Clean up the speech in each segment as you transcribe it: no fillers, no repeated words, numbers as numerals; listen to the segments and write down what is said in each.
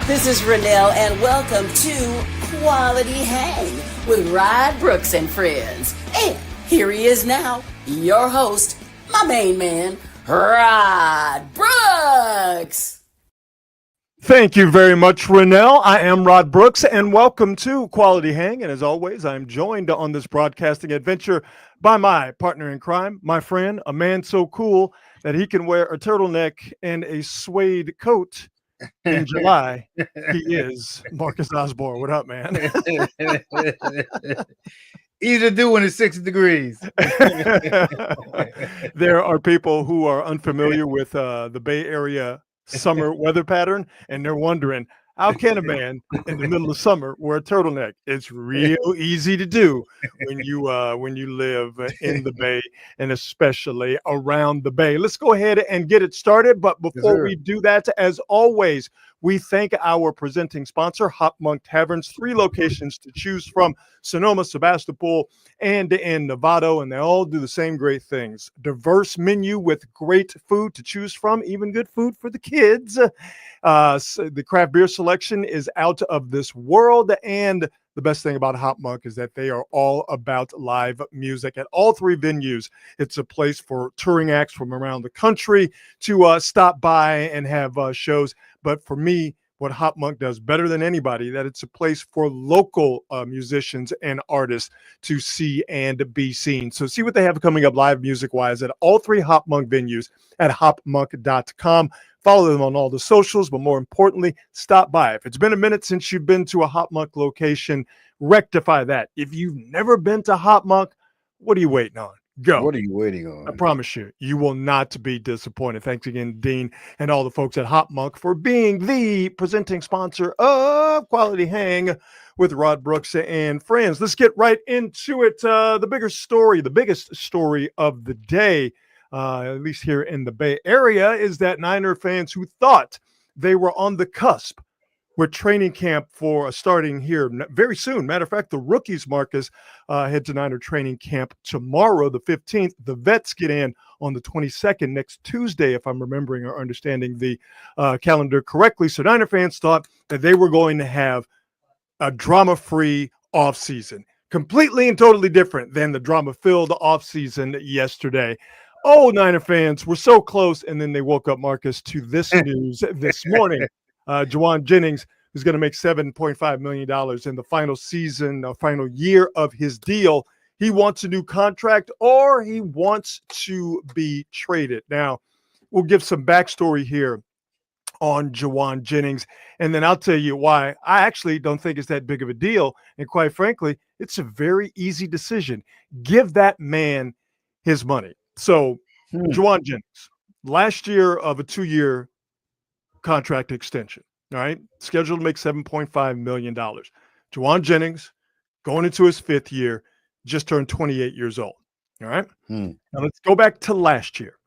This is Renelle, and welcome to Quality Hang with Rod Brooks and friends. And here he is now, your host, my main man, Rod Brooks. Thank you very much, Renelle. I am Rod Brooks, and welcome to Quality Hang. And as always, I'm joined on this broadcasting adventure by my partner in crime, my friend, a man so cool that he can wear a turtleneck and a suede coat in July. He is Marcus Osborne. What up, man? Easy to do when it's 60 degrees. There are people who are unfamiliar with the Bay Area summer weather pattern, and they're wondering, how can a man in the middle of summer wear a turtleneck? It's real easy to do when you live in the Bay, and especially around the Bay. Let's go ahead and get it started. But before we do that, as always, we thank our presenting sponsor, Hop Monk Taverns. 3 locations to choose from: Sonoma, Sebastopol, and in Novato, and they all do the same great things. Diverse menu with great food to choose from, even good food for the kids. So the craft beer selection is out of this world, and the best thing about Hop Monk is that they are all about live music at all 3 venues. It's a place for touring acts from around the country to stop by and have shows. But for me, what Hop Monk does better than anybody, that it's a place for local musicians and artists to see and be seen. So see what they have coming up live music-wise at all 3 Hop Monk venues at hopmonk.com. Follow them on all the socials, but more importantly, stop by. If it's been a minute since you've been to a Hop Monk location, rectify that. If you've never been to Hop Monk, what are you waiting on? Go. What are you waiting on? I promise you, you will not be disappointed. Thanks again, Dean, and all the folks at Hop Monk for being the presenting sponsor of Quality Hang with Rod Brooks and friends. Let's get right into it. The biggest story of the day, at least here in the Bay Area, is that Niner fans who thought they were on the cusp with training camp for starting here very soon. Matter of fact, the rookies, Marcus, head to Niner training camp tomorrow, the 15th. The vets get in on the 22nd, next Tuesday, if I'm remembering or understanding the calendar correctly. So Niner fans thought that they were going to have a drama-free offseason, completely and totally different than the drama-filled offseason yesterday. Oh, Niner fans, we're so close. And then they woke up, Marcus, to this news this morning. Jauan Jennings is going to make $7.5 million in the final year of his deal. He wants a new contract, or he wants to be traded. Now, we'll give some backstory here on Jauan Jennings, and then I'll tell you why I actually don't think it's that big of a deal. And quite frankly, it's a very easy decision. Give that man his money. So, Jauan Jennings, last year of a 2-year contract extension, all right, scheduled to make $7.5 million. Jauan Jennings, going into his 5th year, just turned 28 years old, all right? Now let's go back to last year.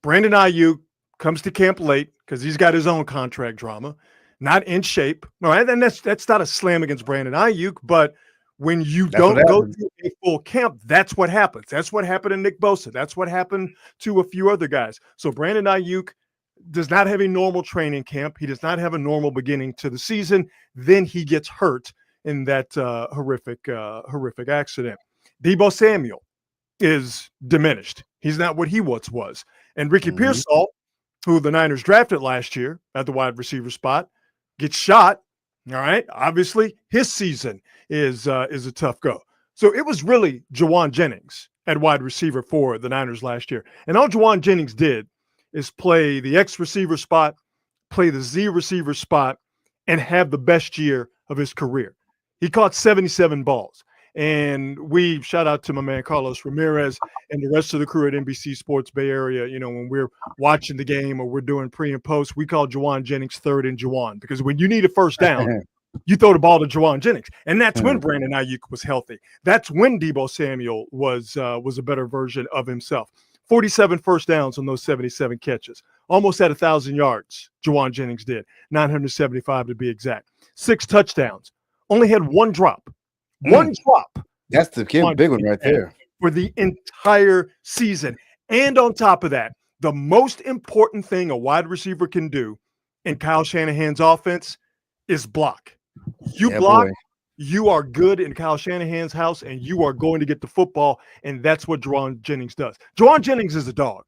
Brandon Aiyuk comes to camp late because he's got his own contract drama, not in shape, all right? And that's not a slam against Brandon Aiyuk, but when you don't go to a full camp, that's what happens. That's what happened to Nick Bosa. That's what happened to a few other guys. So Brandon Aiyuk does not have a normal training camp. He does not have a normal beginning to the season. Then he gets hurt in that horrific accident. Deebo Samuel is diminished. He's not what he once was. And Ricky Pearsall, who the Niners drafted last year at the wide receiver spot, gets shot. All right. Obviously, his season is a tough go. So it was really Jauan Jennings at wide receiver for the Niners last year. And all Jauan Jennings did is play the X receiver spot, play the Z receiver spot, and have the best year of his career. He caught 77 balls. And we shout out to my man Carlos Ramirez and the rest of the crew at NBC Sports Bay Area. You know, when we're watching the game or we're doing pre and post, we call Jauan Jennings third and Jauan, because when you need a first down, you throw the ball to Jauan Jennings. And that's when Brandon Aiyuk was healthy. That's when Deebo Samuel was a better version of himself. 47 first downs on those 77 catches. Almost at 1,000 yards, Jauan Jennings did. 975 to be exact. 6 touchdowns. Only had 1 drop. One drop. That's the big one right there. For the entire season. And on top of that, the most important thing a wide receiver can do in Kyle Shanahan's offense is block. You Yeah, block, boy. you are good in Kyle Shanahan's house, and you are going to get the football, and that's what Juwan Jennings does. Juwan Jennings is a dog.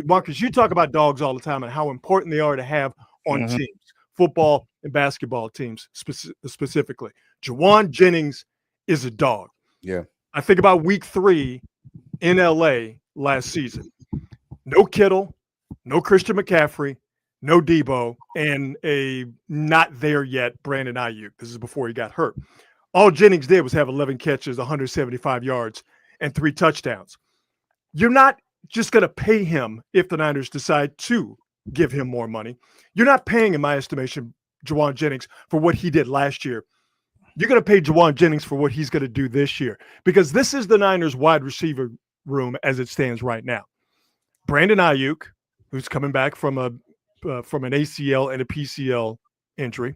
Marcus, you talk about dogs all the time and how important they are to have on Mhm. teams, football and basketball teams specifically. Juwan Jennings is a dog. Yeah. I think about week 3 in LA last season. No Kittle, no Christian McCaffrey, no Debo, and a not there yet Brandon Ayuk. This is before he got hurt. All Jennings did was have 11 catches, 175 yards, and 3 touchdowns. You're not just going to pay him if the Niners decide to give him more money. You're not paying, in my estimation, Juwan Jennings for what he did last year. You're going to pay Juwan Jennings for what he's going to do this year, because this is the Niners wide receiver room as it stands right now. Brandon Ayuk, who's coming back from an ACL and a PCL injury.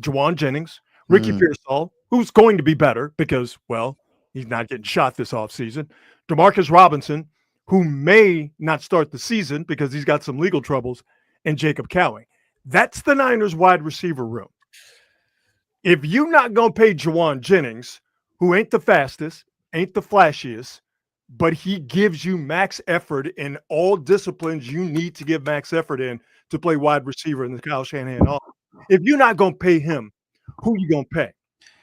Juwan Jennings, Ricky Pearsall, who's going to be better because, well, he's not getting shot this offseason. Demarcus Robinson, who may not start the season because he's got some legal troubles, and Jacob Cowing. That's the Niners wide receiver room. If you're not going to pay Juwan Jennings, who ain't the fastest, ain't the flashiest, but he gives you max effort in all disciplines you need to give max effort in to play wide receiver in the Kyle Shanahan offense. If you're not going to pay him, who you going to pay?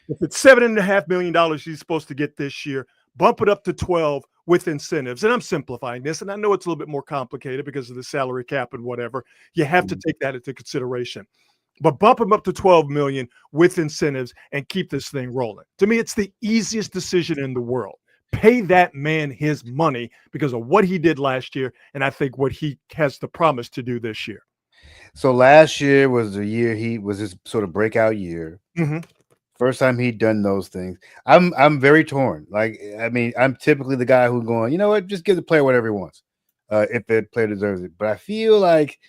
If it's $7.5 million he's supposed to get this year, bump it up to 12 with incentives. And I'm simplifying this, and I know it's a little bit more complicated because of the salary cap and whatever. You have to take that into consideration. But bump him up to 12 million with incentives and keep this thing rolling. To me, it's the easiest decision in the world. Pay that man his money because of what he did last year, and I think what he has the promise to do this year. So last year was the year he was his sort of breakout year. Mm-hmm. First time he'd done those things. I'm very torn. Like, I mean, I'm typically the guy who going, you know what, just give the player whatever he wants, if the player deserves it. But I feel like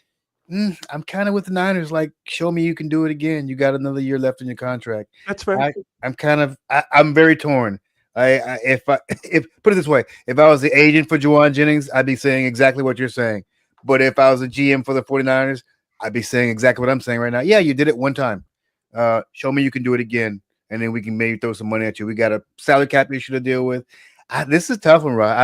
I'm kind of with the Niners. Like, show me you can do it again. You got another year left in your contract. That's fair. I'm very torn. If put it this way, if I was the agent for Juwan Jennings, I'd be saying exactly what you're saying. But if I was a GM for the 49ers, I'd be saying exactly what I'm saying right now. Yeah, you did it one time. Show me you can do it again, and then we can maybe throw some money at you. We got a salary cap issue to deal with. This is tough one, Rod.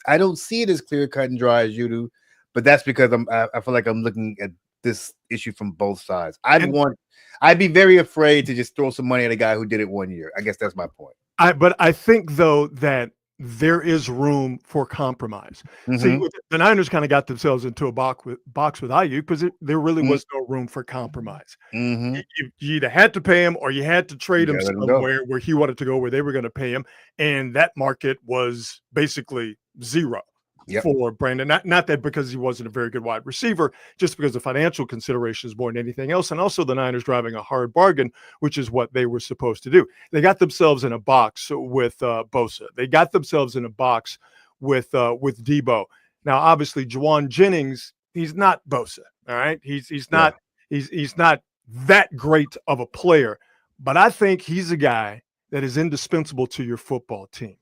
I don't see it as clear cut and dry as you do, but that's because I feel like I'm looking at this issue from both sides. I'd be very afraid to just throw some money at a guy who did it 1 year. I guess that's my point. But I think, though, that there is room for compromise. Mm-hmm. See, the Niners kind of got themselves into a box with Ayuk because there really was no room for compromise. Mm-hmm. You either had to pay him or you had to trade him somewhere where he wanted to go, where they were going to pay him, and that market was basically zero. Yep. For Brandon, not that because he wasn't a very good wide receiver, just because of financial considerations more than anything else. And also the Niners driving a hard bargain, which is what they were supposed to do. They got themselves in a box with Bosa. They got themselves in a box with Debo. Now, obviously, Juwan Jennings, he's not Bosa. All right. He's not that great of a player, but I think he's a guy that is indispensable to your football team.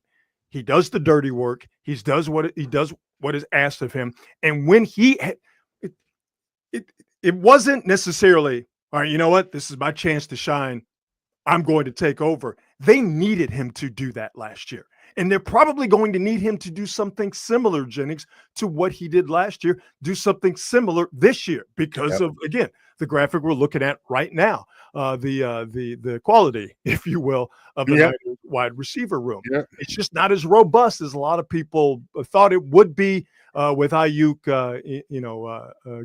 He does the dirty work. He does what is asked of him. And when it wasn't necessarily, all right, you know what? This is my chance to shine. I'm going to take over. They needed him to do that last year. And they're probably going to need him to do something similar, Jennings, to what he did last year, do something similar this year because of, again, the graphic we're looking at right now, the quality, if you will, of the wide receiver room. Yep. It's just not as robust as a lot of people thought it would be with Ayuk,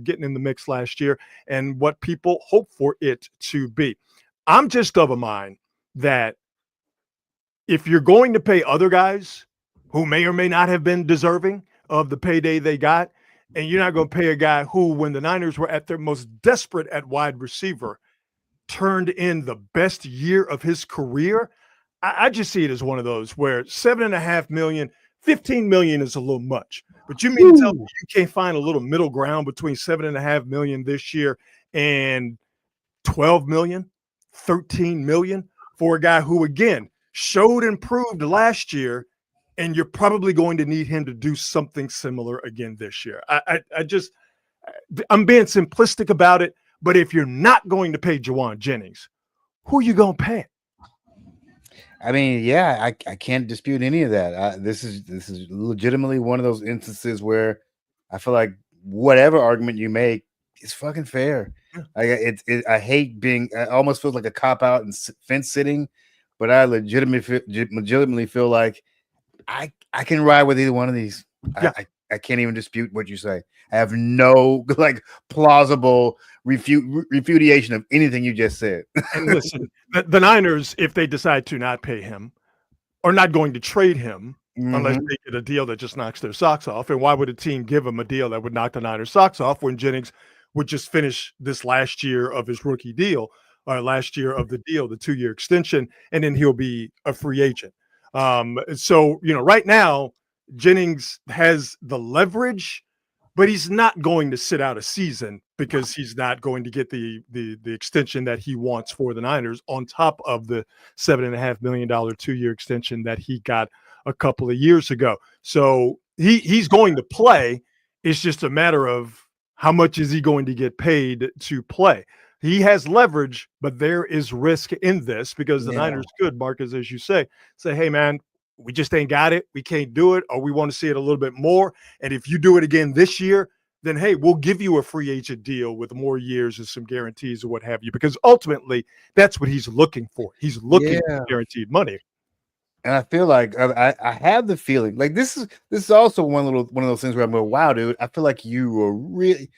getting in the mix last year and what people hope for it to be. I'm just of a mind that if you're going to pay other guys who may or may not have been deserving of the payday they got, and you're not going to pay a guy who, when the Niners were at their most desperate at wide receiver, turned in the best year of his career, I just see it as one of those where $7.5 million, $15 million is a little much. But you mean to tell me you can't find a little middle ground between $7.5 million this year and $12 million, $13 million for a guy who, again, showed improved last year, and you're probably going to need him to do something similar again this year. I'm being simplistic about it, but if you're not going to pay Jauan Jennings, who are you going to pay? I mean, yeah, I can't dispute any of that. This is legitimately one of those instances where I feel like whatever argument you make is fucking fair. I hate being. I almost feels like a cop out and fence sitting, but I legitimately feel like I can ride with either one of these. Yeah. I can't even dispute what you say. I have no like plausible refutation of anything you just said. And listen, the Niners, if they decide to not pay him, are not going to trade him unless they get a deal that just knocks their socks off. And why would a team give him a deal that would knock the Niners' socks off when Jennings would just finish this last year of his rookie deal, or last year of the deal, the 2-year extension, and then he'll be a free agent. So, right now, Jennings has the leverage, but he's not going to sit out a season because he's not going to get the extension that he wants for the Niners on top of the $7.5 million 2-year extension that he got a couple of years ago. So he's going to play. It's just a matter of how much is he going to get paid to play. He has leverage, but there is risk in this because the Niners could, Marcus, as you say, hey, man, we just ain't got it. We can't do it, or we want to see it a little bit more. And if you do it again this year, then, hey, we'll give you a free agent deal with more years and some guarantees or what have you, because ultimately that's what he's looking for. He's looking for guaranteed money. And I feel like I have the feeling like this is also one of those things where I'm going, wow, dude, I feel like you are really.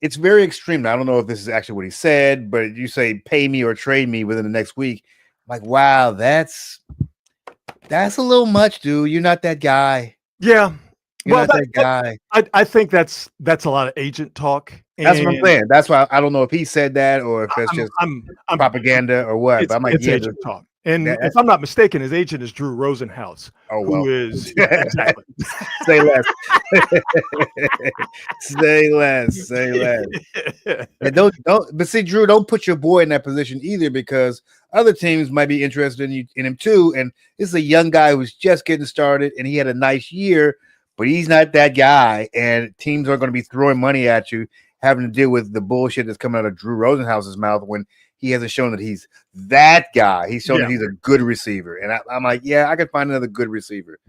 It's very extreme. Now, I don't know if this is actually what he said, but you say pay me or trade me within the next week. I'm like, wow, that's a little much, dude. You're not that guy. Yeah. You're not that guy. I think that's a lot of agent talk. That's what I'm saying. That's why I don't know if he said that or if it's just propaganda or what. But I'm like, it's agent talk. And if I'm not mistaken, his agent is Drew Rosenhaus, who is exactly. Say less. Say less. And don't. But see, Drew, don't put your boy in that position either, because other teams might be interested in him too. And this is a young guy who's just getting started, and he had a nice year, but he's not that guy. And teams are going to be throwing money at you, having to deal with the bullshit that's coming out of Drew Rosenhaus's mouth when he hasn't shown that he's that guy. He's shown that he's a good receiver, and I'm like, I could find another good receiver.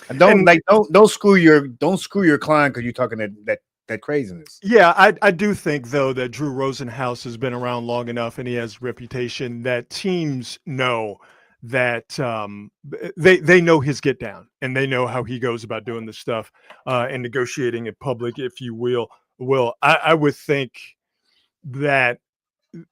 And don't screw your client because you're talking that craziness. Yeah, I do think though that Drew Rosenhaus has been around long enough, and he has a reputation that teams know that they know his get down, and they know how he goes about doing this stuff and negotiating in public, if you will. I would think that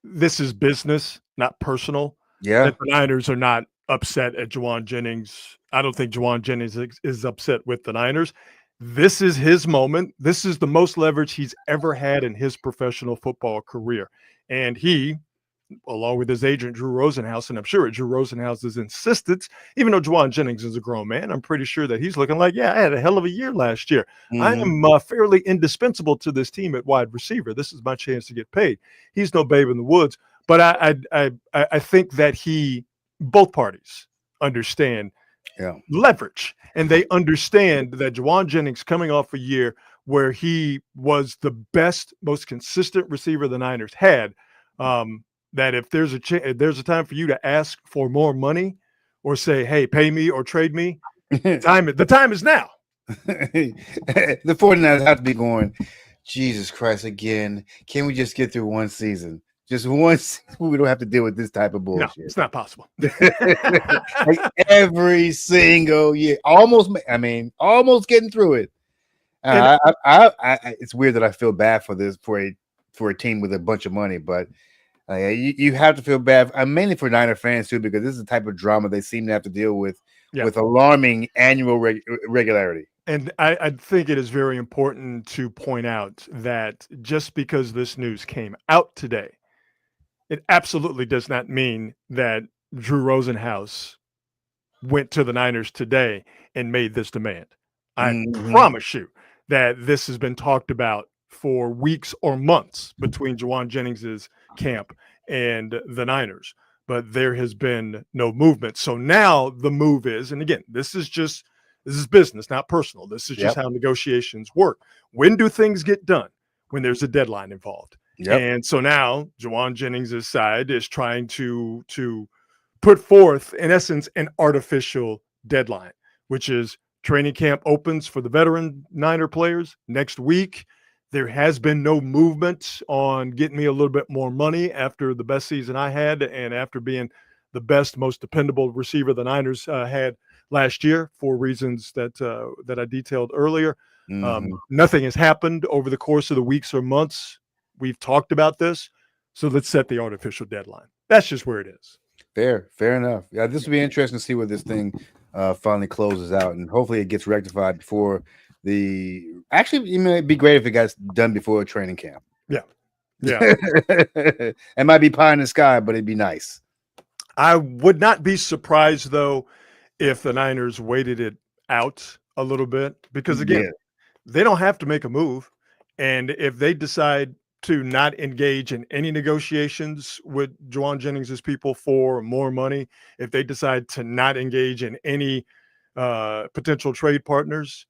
this is business, not personal. Yeah. That the Niners are not upset at Jauan Jennings. I don't think Jauan Jennings is upset with the Niners. This is his moment. This is the most leverage he's ever had in his professional football career. And he, along with his agent, Drew Rosenhaus, and I'm sure at Drew Rosenhaus's insistence, even though Jauan Jennings is a grown man, I'm pretty sure that he's looking like, I had a hell of a year last year. I am fairly indispensable to this team at wide receiver. This is my chance to get paid. He's no babe in the woods. But I think that both parties understand leverage, and they understand that Jauan Jennings coming off a year where he was the best, most consistent receiver the Niners had, that if there's a time for you to ask for more money or say, hey, pay me or trade me, the time is now. The 49ers have to be going, Jesus Christ, again. Can we just get through one season? Just once, we don't have to deal with this type of bullshit. No, it's not possible. Like every single year, almost getting through it. It's weird that I feel bad for this for a team with a bunch of money, but you have to feel bad, mainly for Niner fans too, because this is the type of drama they seem to have to deal with alarming annual regularity. And I think it is very important to point out that just because this news came out today, it absolutely does not mean that Drew Rosenhaus went to the Niners today and made this demand. I promise you that this has been talked about for weeks or months between Jauan Jennings's camp and the Niners, but there has been no movement. So now the move is, and again, this is business, not personal. This is just how negotiations work. When do things get done? when there's a deadline involved. Yep. And so now Juwan Jennings' side is trying to put forth, in essence, an artificial deadline, which is training camp opens for the veteran Niner players next week. There has been no movement on getting me a little bit more money after the best season I had and after being the best, most dependable receiver the Niners had last year for reasons that I detailed earlier. Nothing has happened over the course of the weeks or months. We've talked about this. So let's set the artificial deadline. That's just where it is. Fair enough. Yeah, this will be interesting to see where this thing finally closes out, and hopefully it gets rectified before actually, it might be great if it got done before a training camp. Yeah. It might be pie in the sky, but it'd be nice. I would not be surprised, though, if the Niners waited it out a little bit, because, again, they don't have to make a move. And if they decide to not engage in any negotiations with Juwan Jennings' people for more money, if they decide to not engage in any potential trade partners,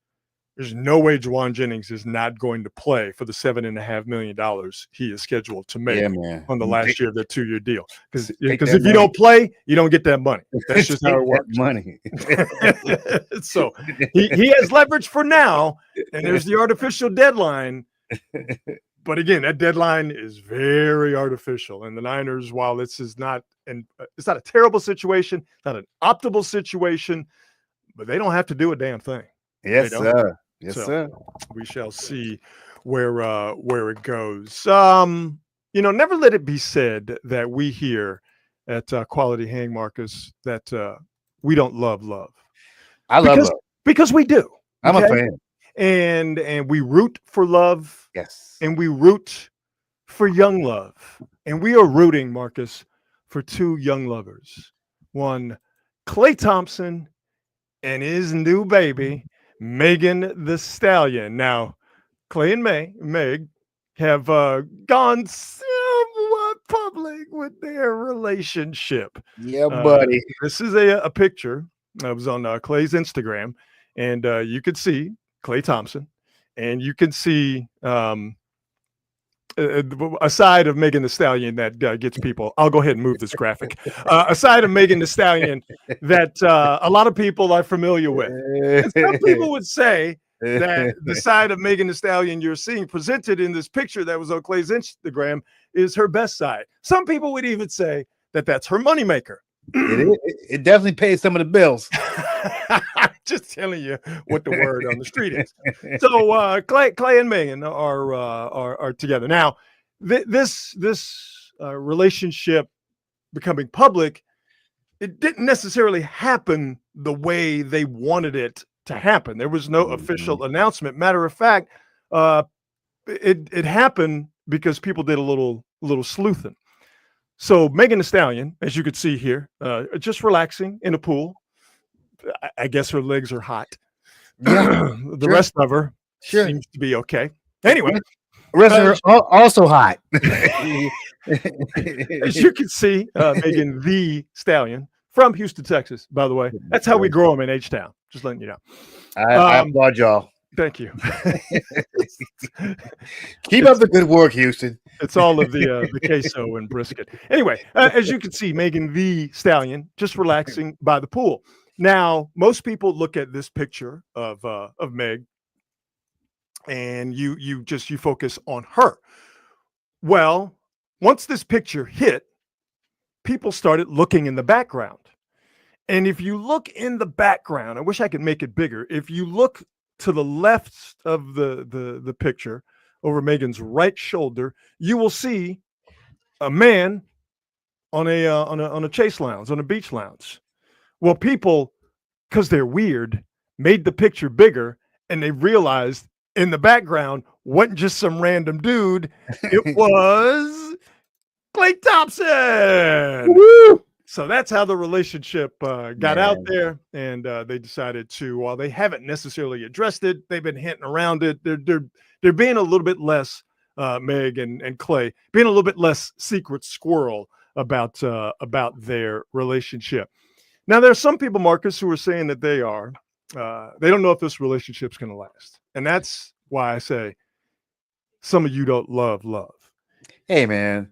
there's no way Juwan Jennings is not going to play for the $7.5 million he is scheduled to make on the last year of the 2-year deal. Because if you don't play, you don't get that money. That's just how it works. Money. So he has leverage for now, and there's the artificial deadline. But again, that deadline is very artificial. And the Niners, while this is it's not a terrible situation, it's not an optimal situation, but they don't have to do a damn thing. Yes, sir. Yes, so sir. We shall see where it goes. Never let it be said that we here at Quality Hang, Marcus, that we don't love. I love love because we do. I'm a fan, and we root for love. Yes, and we root for young love, and we are rooting, Marcus, for two young lovers. One, Klay Thompson, and his new baby, Megan Thee Stallion. Now, Klay and Meg have gone somewhat public with their relationship. Yeah, buddy. This is a picture that was on Klay's Instagram, and you could see Klay Thompson, and you can see a side of Megan Thee Stallion that gets people. I'll go ahead and move this graphic. A side of Megan Thee Stallion that a lot of people are familiar with. And some people would say that the side of Megan Thee Stallion you're seeing presented in this picture that was on Klay's Instagram is her best side. Some people would even say that that's her moneymaker. It definitely pays some of the bills. Just telling you what the word on the street is. So Klay and Megan are together now. This relationship becoming public, it didn't necessarily happen the way they wanted it to happen. There was no official announcement. Matter of fact, it happened because people did a little sleuthing. So Megan Thee Stallion, as you could see here, just relaxing in a pool. I guess her legs are hot. Yeah, the rest of her seems to be okay. Anyway, the rest of her also hot. As you can see, Megan Thee Stallion from Houston, Texas, by the way. That's how we grow them in H-Town. Just letting you know. I applaud y'all. Thank you. Keep up the good work, Houston. It's all of the queso and brisket. Anyway, as you can see, Megan Thee Stallion just relaxing by the pool. Now, most people look at this picture of Meg, and you focus on her. Well, once this picture hit, people started looking in the background. And if you look in the background, I wish I could make it bigger. If you look to the left of the picture, over Megan's right shoulder, you will see a man on a chase lounge, on a beach lounge. Well, people, because they're weird, made the picture bigger, and they realized in the background wasn't just some random dude. It was Klay Thompson. Woo! So that's how the relationship got out there, and they decided to, while they haven't necessarily addressed it, they've been hinting around it. They're being a little bit less, Meg and Klay, being a little bit less secret squirrel about their relationship. Now, there are some people, Marcus, who are saying that they don't know if this relationship's going to last. And that's why I say some of you don't love love. Hey, man,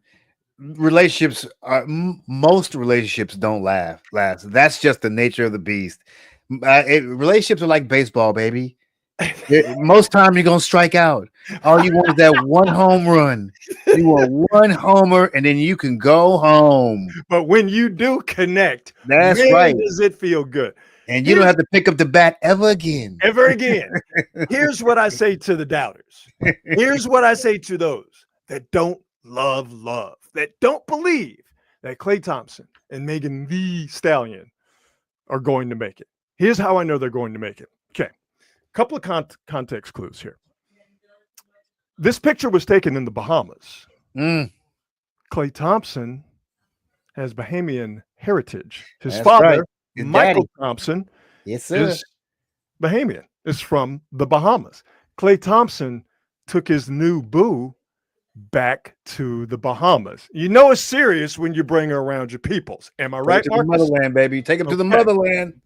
relationships are most relationships don't last. That's just the nature of the beast. Relationships are like baseball, baby. Most time you're gonna strike out. All you want is that one home run. You want one homer, and then you can go home. But when you do connect, That's man, right. does it feel good? And you don't have to pick up the bat ever again. Ever again. Here's what I say to the doubters. Here's what I say to those that don't love love, that don't believe that Klay Thompson and Megan Thee Stallion are going to make it. Here's how I know they're going to make it. Okay. Couple of context clues here. This picture was taken in the Bahamas. Klay Thompson has Bahamian heritage. His father, right. Michael Thompson, yes, sir. is Bahamian. Is from the Bahamas. Klay Thompson took his new boo back to the Bahamas. You know it's serious when you bring her around your peoples. Am I right, Marcus? To the motherland, baby. Take him to the motherland.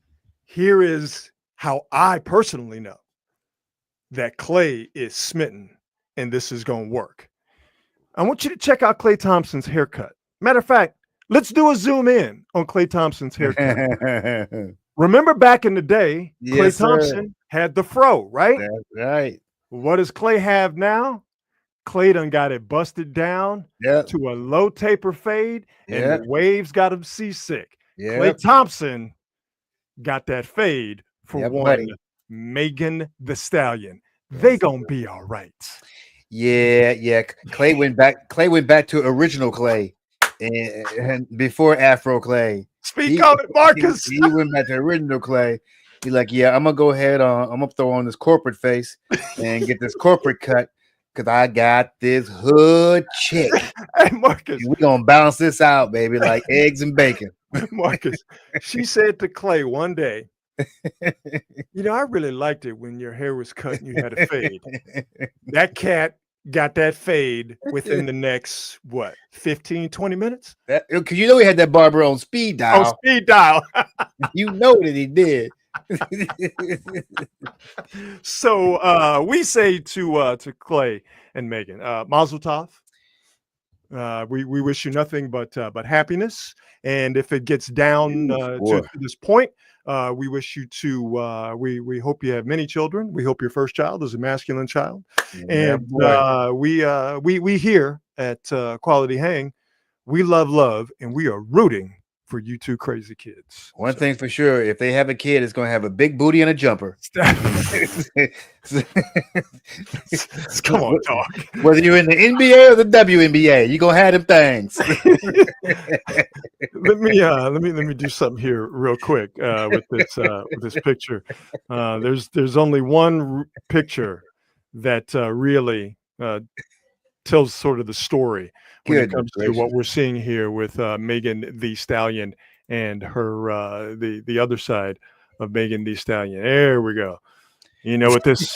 Here is how I personally know that Klay is smitten and this is going to work. I want you to check out Klay Thompson's haircut. Matter of fact, let's do a zoom in on Klay Thompson's haircut. Remember back in the day, Klay Thompson had the fro, right? That's right. What does Klay have now? Klay done got it busted down to a low taper fade, and the waves got him seasick. Klay Thompson got that fade for one Megan Thee Stallion. They gonna be all right. Yeah. Klay went back to original Klay, and before Afro Klay. Speak of it, Marcus. He went back to original Klay. He's like, yeah, I'm gonna go ahead. I'm gonna throw on this corporate face and get this corporate cut because I got this hood chick. Hey, Marcus, we're gonna balance this out, baby, like eggs and bacon. Marcus, she said to Klay one day, you know, I really liked it when your hair was cut and you had a fade. That cat got that fade within the next, 15, 20 minutes? Because you know he had that barber on speed dial. Oh, speed dial. You know that he did. So we say to Klay and Megan, Mazel Tov. We wish you nothing but happiness. And if it gets down to this point, we wish you to. We hope you have many children. We hope your first child is a masculine child. And we here at Quality Hang, we love, and we are rooting for you two crazy kids. One thing for sure, if they have a kid, it's going to have a big booty and a jumper. Come on, dog. Whether you're in the NBA or the WNBA, you're going to have them things. Let me do something here real quick with this picture. There's only one picture that really tells sort of the story when it comes to what we're seeing here with Megan Thee Stallion and her the other side of Megan Thee Stallion. There we go. You know what this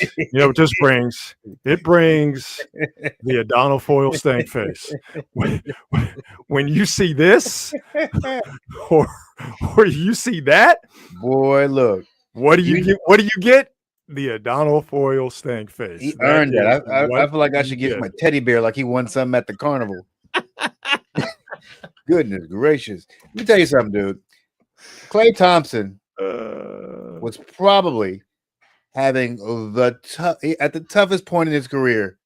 brings? It brings the Adonofoil stank face. When you see this or you see that, boy, look. What do you get? What do you get? The Adonofoil stank face. He earned that. I feel like I should give him a teddy bear like he won something at the carnival. Goodness gracious. Let me tell you something, dude. Klay Thompson was probably having at the toughest point in his career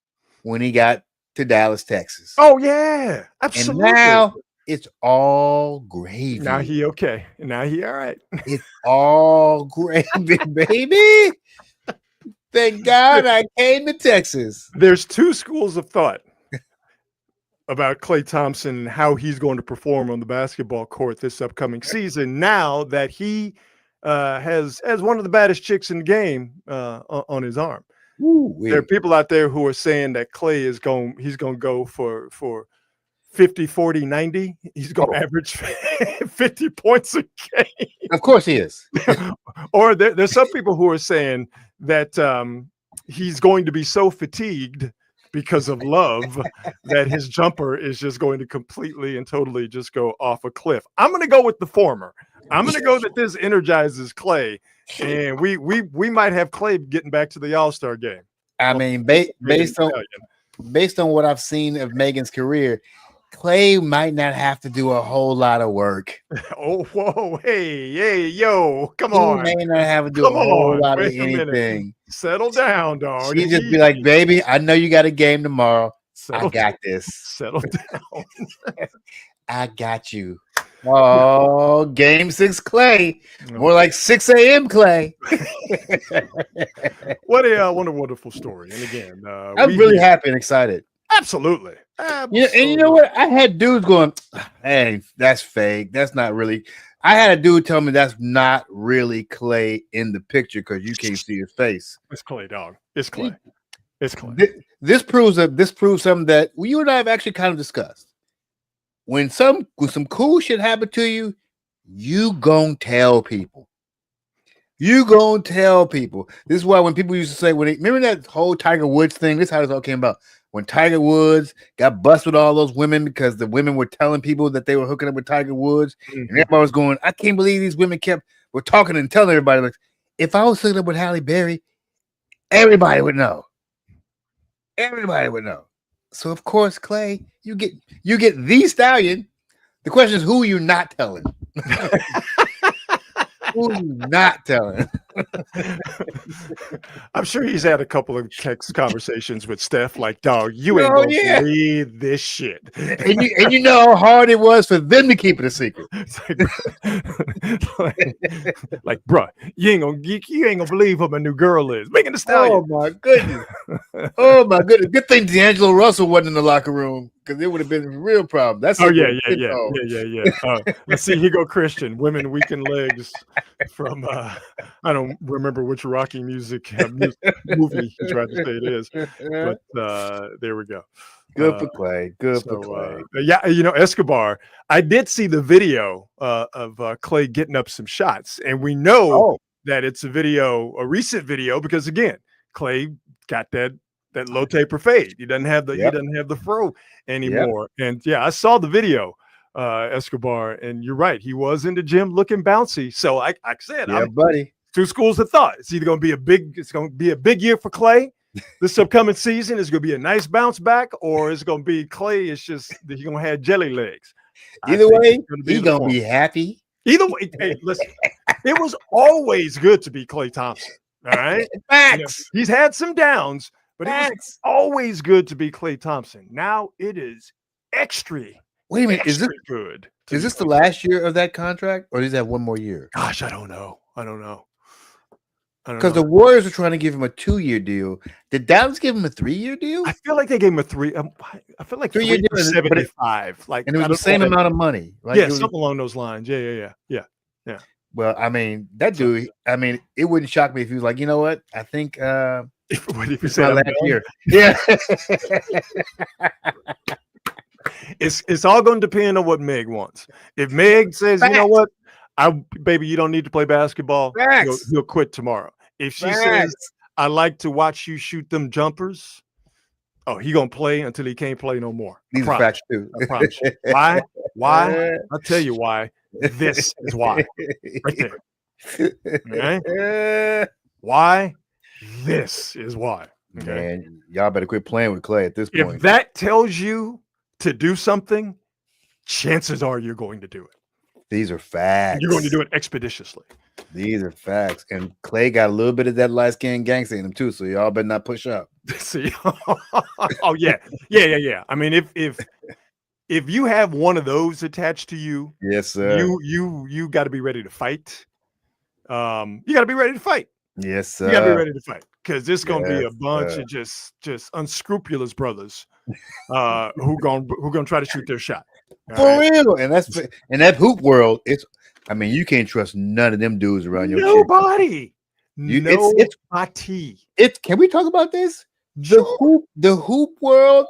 when he got to Dallas, Texas. Oh, yeah. Absolutely. And now it's all gravy. Now he okay. Now he all right. It's all gravy, baby. Thank God I came to Texas. There's two schools of thought about Klay Thompson and how he's going to perform on the basketball court this upcoming season. Now that he has one of the baddest chicks in the game on his arm. There are people out there who are saying that Klay he's going to go for 50, 40, 90. He's going to average 50 points a game. Of course he is. Or there's some people who are saying that he's going to be so fatigued because of love that his jumper is just going to completely and totally just go off a cliff. I'm going to go with the former. I'm going to go that this energizes Klay, and we might have Klay getting back to the All-Star game. I mean, based on based on what I've seen of Megan's career, Clay might not have to do a whole lot of work. Oh, whoa, hey, yo, come He on. may not have to do Come a whole on, lot of wait a minute. anything. Settle down, dog. She just be like, baby, I know you got a game tomorrow. I got this. Settle down. I got you. Oh, game 6 Clay. No. More like 6 a.m. Clay. What a wonderful story. And again, I'm really happy and excited. Absolutely. Yeah, and you know what? I had dudes going, hey, that's fake. That's not really. I had a dude tell me that's not really Clay in the picture because you can't see his face. It's Clay, dog. It's Clay. It's Clay. This proves something that you and I have actually kind of discussed. When some cool shit happen to you, you gon' tell people. You gonna tell people. This is why when people used to say, remember that whole Tiger Woods thing? This is how this all came about. When Tiger Woods got busted with all those women because the women were telling people that they were hooking up with Tiger Woods, and everybody was going, I can't believe these women were talking and telling everybody, like, if I was hooking up with Halle Berry, everybody would know. Everybody would know. So of course, Clay, you get the stallion. The question is, who are you not telling? Who are you not telling? I'm sure he's had a couple of text conversations with Steph, like, dog, you ain't gonna believe this shit. And you know how hard it was for them to keep it a secret. like, bruh, you ain't gonna believe who my new girl is. Megan Thee Stallion. Oh my goodness. Oh my goodness. Good thing D'Angelo Russell wasn't in the locker room because it would have been a real problem. That's yeah. Let's see. Here go Christian. Women weakened legs from I don't remember which Rocky music movie he tried to say it is, but there we go. Good for Clay. Good for Clay. Yeah, Escobar. I did see the video of Clay getting up some shots, and we know that it's a recent video, because again, Clay got that low taper fade. He doesn't have the fro anymore. Yep. And yeah, I saw the video, Escobar, and you're right. He was in the gym looking bouncy. So I said, buddy. Two schools of thought. It's either going to be a big year for Clay this upcoming season. It's going to be a nice bounce back, or it's going to be Clay. It's just that he's going to have jelly legs. Either way, he's going to be happy. Either way, hey, listen, it was always good to be Klay Thompson. All right. Facts. He's had some downs, but it's always good to be Klay Thompson. Now it is extra. Wait a minute, is this good? Is this the last year of that contract, or does he have one more year? Gosh, I don't know. Because the Warriors are trying to give him a 2-year deal. Did Dallas give him a 3-year deal? I feel like they gave him a 3. I feel like 3 for 75. Like, and it was the same amount of money, right? Yeah, something along those lines. Yeah. Well, I mean, that dude. I mean, it wouldn't shock me if he was like, you know what? I think if you said last year, yeah. It's all going to depend on what Meg wants. If Meg says, you know what, baby, you don't need to play basketball, he'll quit tomorrow. If she says, I like to watch you shoot them jumpers, he gonna play until he can't play no more. These are facts too. I promise you. Why? I'll tell you why. This is why. Right there. Okay? Why? This is why. Okay? Man, y'all better quit playing with Clay at this point. If that tells you to do something, chances are you're going to do it. These are facts. You're going to do it expeditiously. These are facts. And Clay got a little bit of that light-skinned gangster in him too, so y'all better not push up. See? Yeah. I mean, if you have one of those attached to you, yes, sir. You got to be ready to fight. You got to be ready to fight. Yes, sir. You got to be ready to fight, because there's going to be a bunch of just unscrupulous brothers who gonna try to shoot their shot. For real. And that hoop world, I mean, you can't trust none of them dudes around your nobody. Nobody. Can we talk about this? The hoop world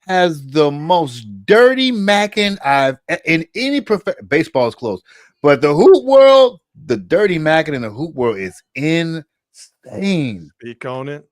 has the most dirty macking I've in any baseball is close, but the hoop world, the dirty macking in the hoop world is insane. Speak on it.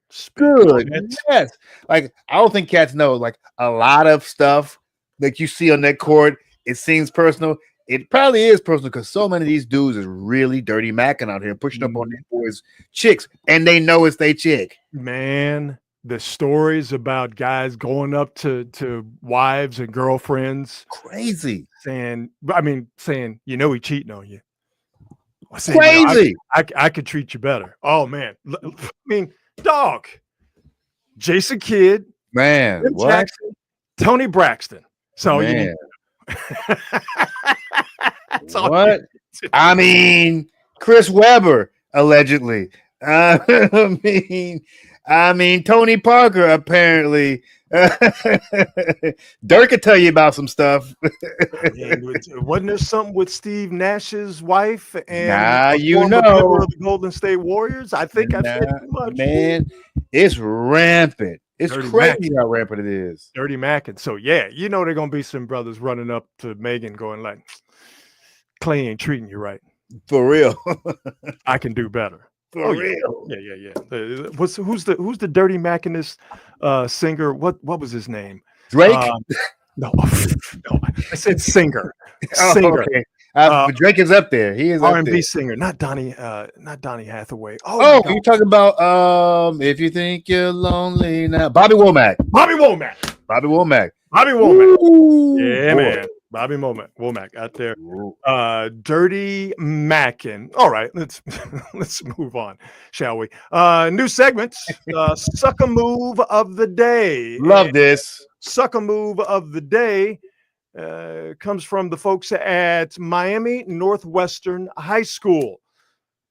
Yes. Like, I don't think cats know, like, a lot of stuff that you see on that court, it seems personal. It probably is personal because so many of these dudes is really dirty macking out here, pushing up on these boys' chicks, and they know it's their chick. Man, the stories about guys going up to wives and girlfriends Crazy. saying, he cheating on you. Saying, Crazy. I could treat you better. Oh man. I mean, dog. Jason Kidd, Man, Jim what? Jackson, Tony Braxton. So you need Man, That's all what? I mean, Chris Webber, allegedly. I mean, Tony Parker, apparently. Dirk could tell you about some stuff. Wasn't there something with Steve Nash's wife and Nah, a you former know. member of the Golden State Warriors? I think I've said too much. Man, it's rampant. It's Dirty crazy how rampant it is. Dirty Mackin. So yeah, you know they're gonna be some brothers running up to Megan going like, Clay ain't treating you right. For real. I can do better. For real. Yeah. Who's the Dirty Mackinist singer? What was his name? Drake? No, I said singer. Oh, Singer. okay. But Drake is up there. He is R&B up there. singer, not Donnie Hathaway. Oh, you talking about if you think you're lonely now? Bobby Womack. Bobby Womack. Ooh, Yeah, boy. man. Bobby Womack out there. Dirty Mackin. All right, let's move on, shall we? New segments. Suck a move of the day. Love this. Suck a move of the day comes from the folks at Miami Northwestern High School.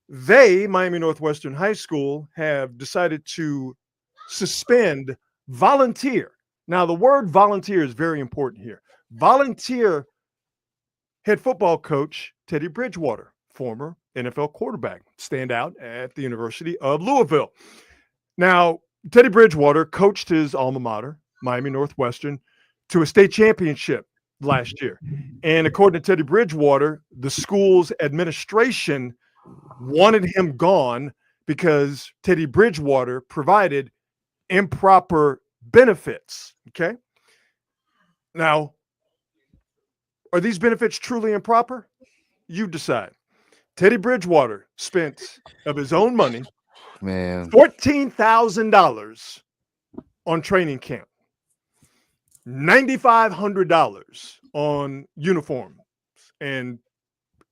Miami Northwestern High School, have decided to suspend volunteer. Now, the word volunteer is very important here. Volunteer head football coach Teddy Bridgewater, former NFL quarterback, standout at the University of Louisville. Now, Teddy Bridgewater coached his alma mater, Miami Northwestern, to a state championship last year. And according to Teddy Bridgewater, the school's administration wanted him gone because Teddy Bridgewater provided improper benefits. Okay. Now, are these benefits truly improper? You decide. Teddy Bridgewater spent of his own money, Man, $14,000 on training camp, $9,500 on uniforms and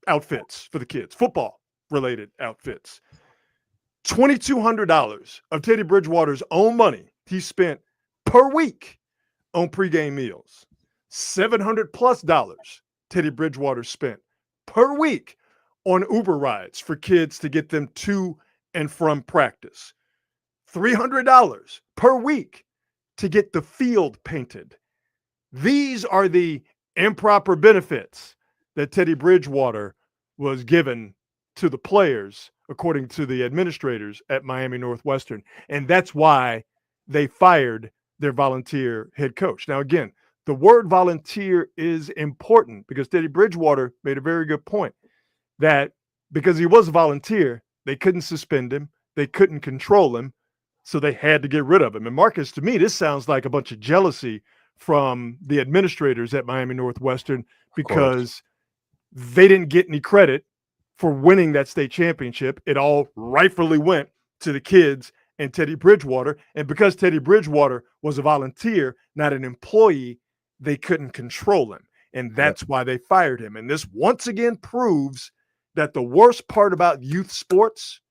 outfits for the kids, football related outfits. $2,200 of Teddy Bridgewater's own money he spent per week on pregame meals. $700+ Teddy Bridgewater spent per week on Uber rides for kids to get them to and from practice. $300 per week to get the field painted. These are the improper benefits that Teddy Bridgewater was given to the players, according to the administrators at Miami Northwestern. And that's why they fired their volunteer head coach. Now, again, the word volunteer is important because Teddy Bridgewater made a very good point that because he was a volunteer, they couldn't suspend him, they couldn't control him, so they had to get rid of him. And Marcus, to me, this sounds like a bunch of jealousy from the administrators at Miami Northwestern because they didn't get any credit for winning that state championship. It all rightfully went to the kids and Teddy Bridgewater. And because Teddy Bridgewater was a volunteer, not an employee, they couldn't control him. And that's why they fired him. And this once again proves that the worst part about youth sports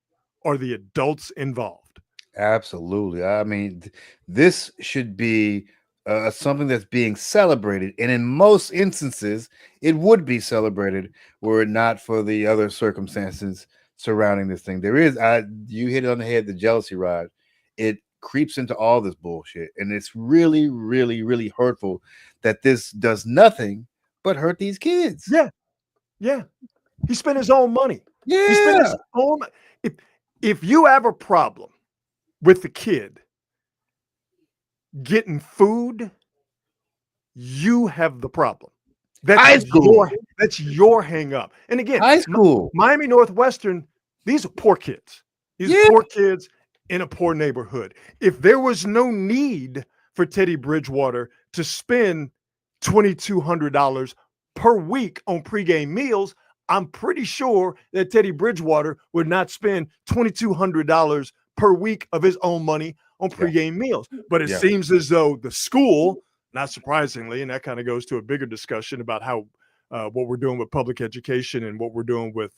are the adults involved. absolutely. I mean, this should be something that's being celebrated. And in most instances, it would be celebrated were it not for the other circumstances surrounding this thing. There is, you hit it on the head, the jealousy rod. It creeps into all this bullshit. And it's really, really, really hurtful that this does nothing but hurt these kids. Yeah. He spent his own money. Yeah. He spent his own. If you have a problem with the kid getting food, you have the problem. High school. That's your hang up. And again, High school. Miami Northwestern, these are poor kids. These are poor kids in a poor neighborhood. If there was no need for Teddy Bridgewater to spend $2,200 per week on pregame meals, I'm pretty sure that Teddy Bridgewater would not spend $2,200 per week of his own money on pregame meals. But it Yeah. seems as though the school, not surprisingly, and that kind of goes to a bigger discussion about how what we're doing with public education and what we're doing with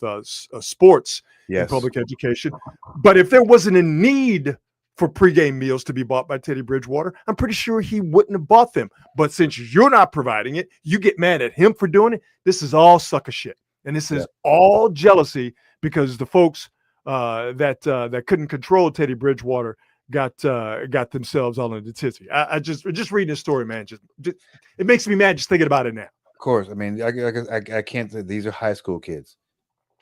sports in public education. But if there wasn't a need for pregame meals to be bought by Teddy Bridgewater, I'm pretty sure he wouldn't have bought them. But since you're not providing it, you get mad at him for doing it. This is all sucker shit. And this is all jealousy because the folks that couldn't control Teddy Bridgewater got themselves all in the tizzy. I just reading this story, man, just it makes me mad just thinking about it now. Of course. I mean, I can't say these are high school kids.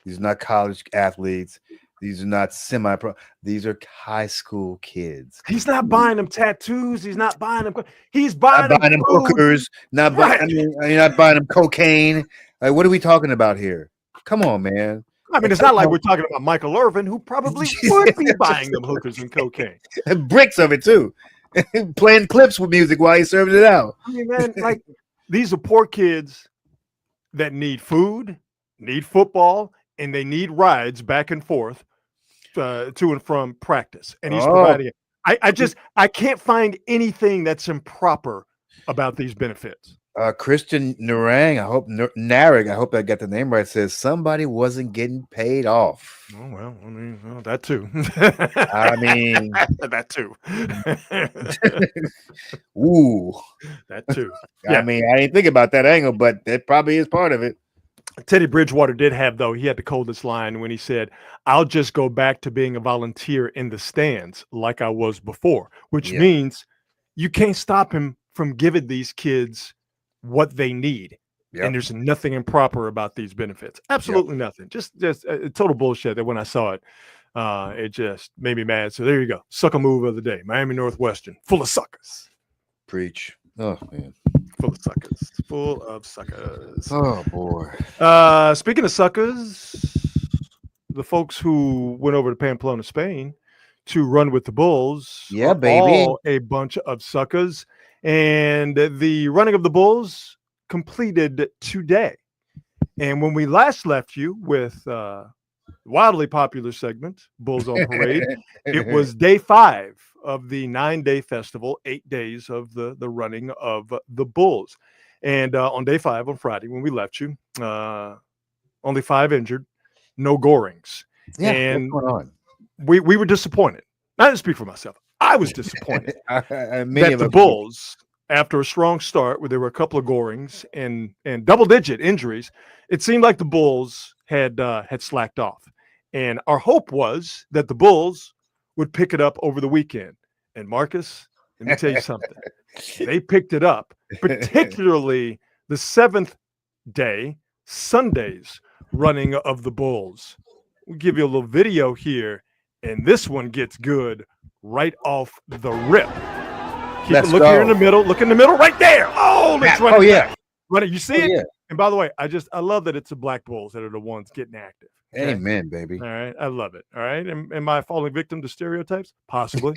These are not college athletes. These are not semi-pro. These are high school kids. He's not buying them tattoos. He's not buying them. He's buying them hookers. Not buying. I mean, you're not buying them cocaine. Like, what are we talking about here? Come on, man. I mean, it's not like we're talking about Michael Irvin, who probably would be buying them hookers and cocaine. And bricks of it too. Playing clips with music while he's serving it out. I mean, man, like these are poor kids that need food, need football, and they need rides back and forth to and from practice. And he's providing it. I can't find anything that's improper about these benefits. Christian Narang, I hope I got the name right, says somebody wasn't getting paid off. Oh, well, I mean, well, that too. I mean, that too. Ooh. That too. I mean, I didn't think about that angle, but that probably is part of it. Teddy Bridgewater did have, though, he had the coldest line when he said, I'll just go back to being a volunteer in the stands like I was before, which means you can't stop him from giving these kids what they need. And there's nothing improper about these benefits. Absolutely nothing. Just total bullshit that when I saw it, it just made me mad. So there you go. Sucker move of the day. Miami Northwestern, full of suckers. Preach. Oh, man. Full of suckers. Full of suckers. Oh, boy. Speaking of suckers, the folks who went over to Pamplona, Spain to run with the Bulls. Yeah, baby. All a bunch of suckers. And the running of the Bulls completed today. And when we last left you with wildly popular segment, Bulls on Parade, it was day 5 of the 9-day festival, 8 days of the running of the Bulls. And on day 5, on Friday, when we left you, only 5 injured, no gorings. Yeah, and what's going on? We were disappointed. I didn't speak for myself. I was disappointed that the Bulls, after a strong start where there were a couple of gorings and double-digit injuries, it seemed like the Bulls had slacked off. And our hope was that the Bulls would pick it up over the weekend. And Marcus, let me tell you something. They picked it up, particularly the 7th day, Sunday's running of the Bulls. We'll give you a little video here, and this one gets good right off the rip. Look here in the middle. Look in the middle right there. Oh, let's run it back. Run it. You see it? Yeah. And by the way, I love that it's the Black Bulls that are the ones getting active. Okay? Amen, baby. All right. I love it. All right. Am I falling victim to stereotypes? Possibly.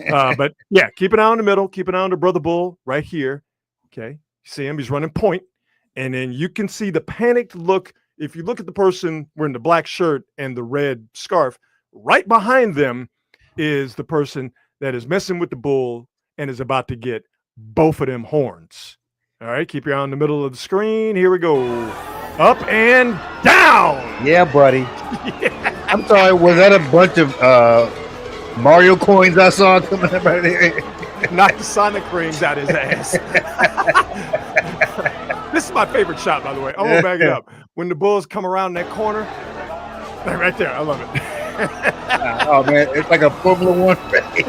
But yeah, keep an eye on the middle. Keep an eye on the Brother Bull right here. Okay. You see him. He's running point. And then you can see the panicked look. If you look at the person wearing the black shirt and the red scarf, right behind them is the person that is messing with the bull and is about to get both of them horns. All right, keep your eye on the middle of the screen. Here we go. Up and down. Yeah, buddy. Yeah. I'm sorry, was that a bunch of Mario coins I saw coming up right there? Knocked the Sonic rings out his ass. This is my favorite shot, by the way. I'm going to back it up. When the Bulls come around that corner, right there. I love it. Oh, man. It's like a Formula One race.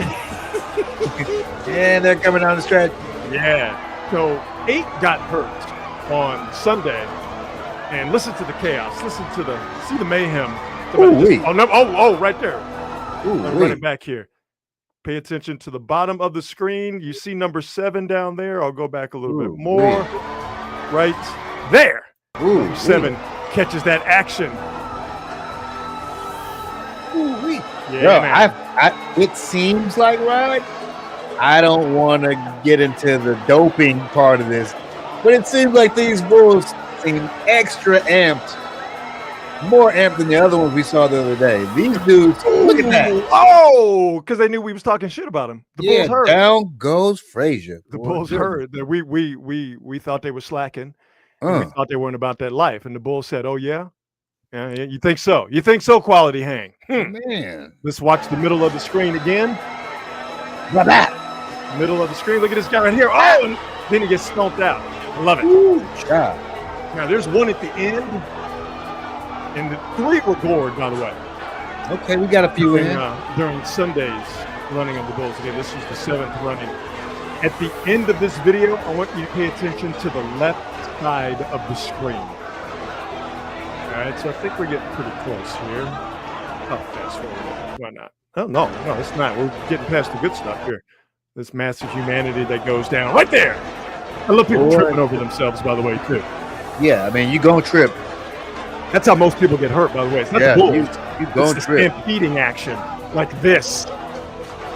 And they're coming down the stretch. Yeah. So 8 got hurt on Sunday. And listen to the chaos. See the mayhem. Right there. I'm running back here. Pay attention to the bottom of the screen. You see number 7 down there. I'll go back a little bit more. Right there. Number 7 catches that action. Yeah, it seems like, Rod, I don't want to get into the doping part of this, but it seems like these Bulls seem extra amped more amped than the other ones we saw the other day. These dudes, look at that. Oh, because they knew we was talking shit about him. The Bulls heard. Down goes Frazier. The Bulls heard that we thought they were slacking. And we thought they weren't about that life. And the Bulls said, "Oh yeah, yeah, you think so? You think so? Quality hang, man. Let's watch the middle of the screen again. Middle of the screen. Look at this guy right here. Oh, and then he gets stomped out. I love it. Ooh, now there's one at the end, and the 3 were gored, by the way. Okay, we got a few during Sunday's running of the Bulls. Again, this was the 7th running. At the end of this video, I want you to pay attention to the left side of the screen. All right, so I think we're getting pretty close here. Oh, fast forward. Why not? Oh, no, it's not. We're getting past the good stuff here. This massive humanity that goes down right there. I love people tripping over themselves, by the way, too. Yeah, I mean, you gonna trip. That's how most people get hurt, by the way. It's not the Bulls. You gonna it's trip. Stampeding action like this.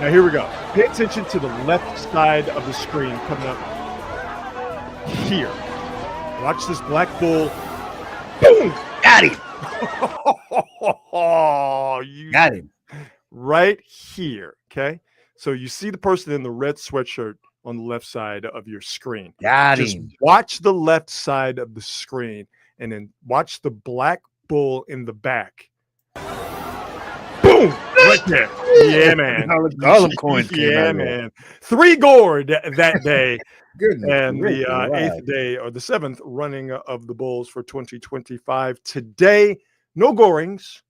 Now, here we go. Pay attention to the left side of the screen coming up here. Watch this black bull. Boom! Got him. You Got him. right here. Okay. So you see the person in the red sweatshirt on the left side of your screen. Got Just him. watch the left side of the screen and then watch the black bull in the back. Boom! Right there. Yeah, man. All them coins came Yeah, out man. 3 gored that day. Goodness, And the wow. 8th day or the 7th running of the Bulls for 2025. Today, no gorings,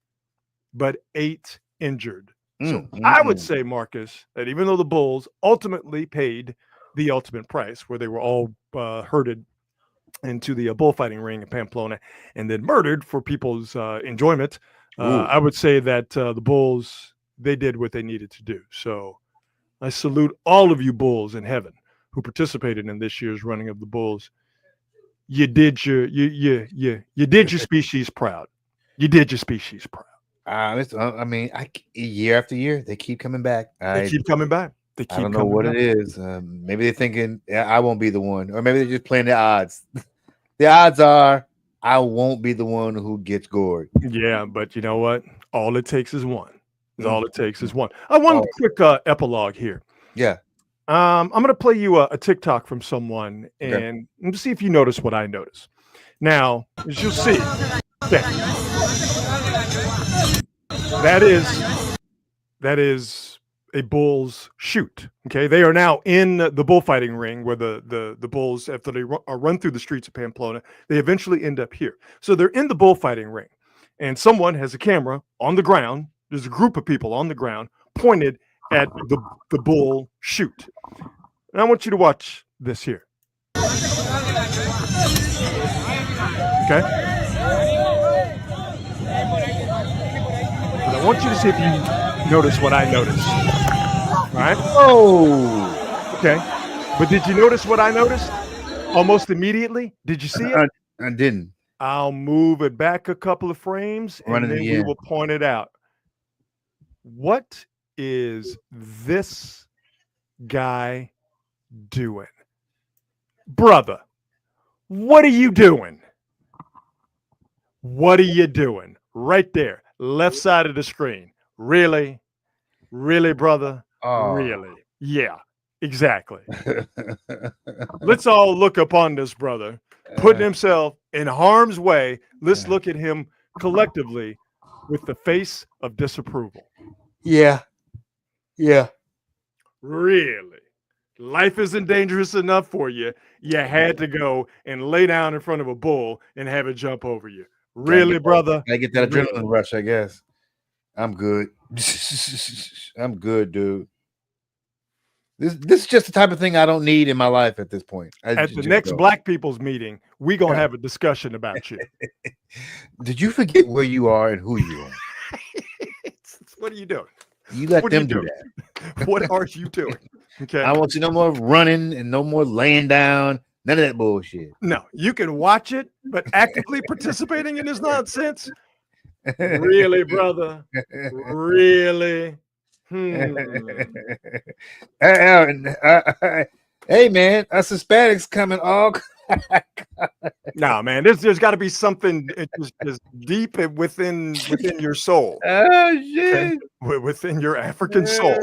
but 8 injured. So I would say, Marcus, that even though the Bulls ultimately paid the ultimate price, where they were all herded into the bullfighting ring in Pamplona and then murdered for people's enjoyment, I would say that the Bulls, they did what they needed to do. So I salute all of you Bulls in heaven who participated in this year's running of the Bulls. You did your species proud. You did your species proud. I mean, year after year, they keep coming back. They keep coming back. They keep I don't know what it is. Maybe they're thinking I won't be the one, or maybe they're just playing the odds. The odds are I won't be the one who gets gored. Yeah, but you know what? All it takes is one. All it takes is one. I want a quick epilogue here. Yeah. I'm going to play you a TikTok from someone and see if you notice what I notice. Now, as you'll see, that is a Bulls shoot. Okay, they are now in the bullfighting ring where the Bulls, after they run through the streets of Pamplona, they eventually end up here. So they're in the bullfighting ring, and someone has a camera on the ground. There's a group of people on the ground pointed at the bull shoot. And I want you to watch this here. Okay? And I want you to see if you notice what I noticed. All right? Oh. Okay. But did you notice what I noticed? Almost immediately? Did you see it? I didn't. I'll move it back a couple of frames and then we will point it out. What is this guy doing? Brother, what are you doing? What are you doing? Right there, left side of the screen. Really? Really, brother? Oh. Really? Yeah, exactly. Let's all look upon this brother, putting himself in harm's way. Let's look at him collectively with the face of disapproval. Yeah. Really? Life isn't dangerous enough for you. You had to go and lay down in front of a bull and have it jump over you. Really, brother? I get that adrenaline rush, I guess. I'm good. I'm good, dude. This is just the type of thing I don't need in my life at this point. At the next Black People's meeting, we're going to have a discussion about you. Did you forget where you are and who you are? What are you doing? You let them do that. What are you doing? Okay. I want you no more running and no more laying down. None of that bullshit. No, you can watch it, but actively participating in this nonsense? Really, brother? Really? Hey, man, us Hispanics coming all No, man, there's got to be something just deep within your soul, Oh okay? shit! Within your African soul.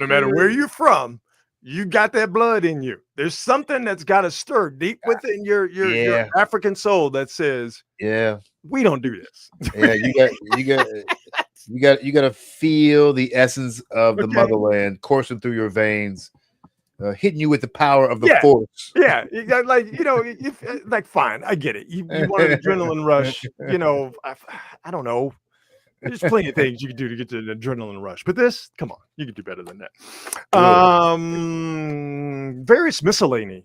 No matter where you're from, you got that blood in you. There's something that's got to stir deep within your Yeah, African soul that says yeah, we don't do this. yeah. You got to feel the essence of the Okay. motherland coursing through your veins, hitting you with the power of the Yeah. force. Yeah, you got if like fine, I get it. You want an adrenaline rush, I don't know. There's plenty of things you can do to get to an adrenaline rush, but this, come on, you can do better than that. Various miscellany.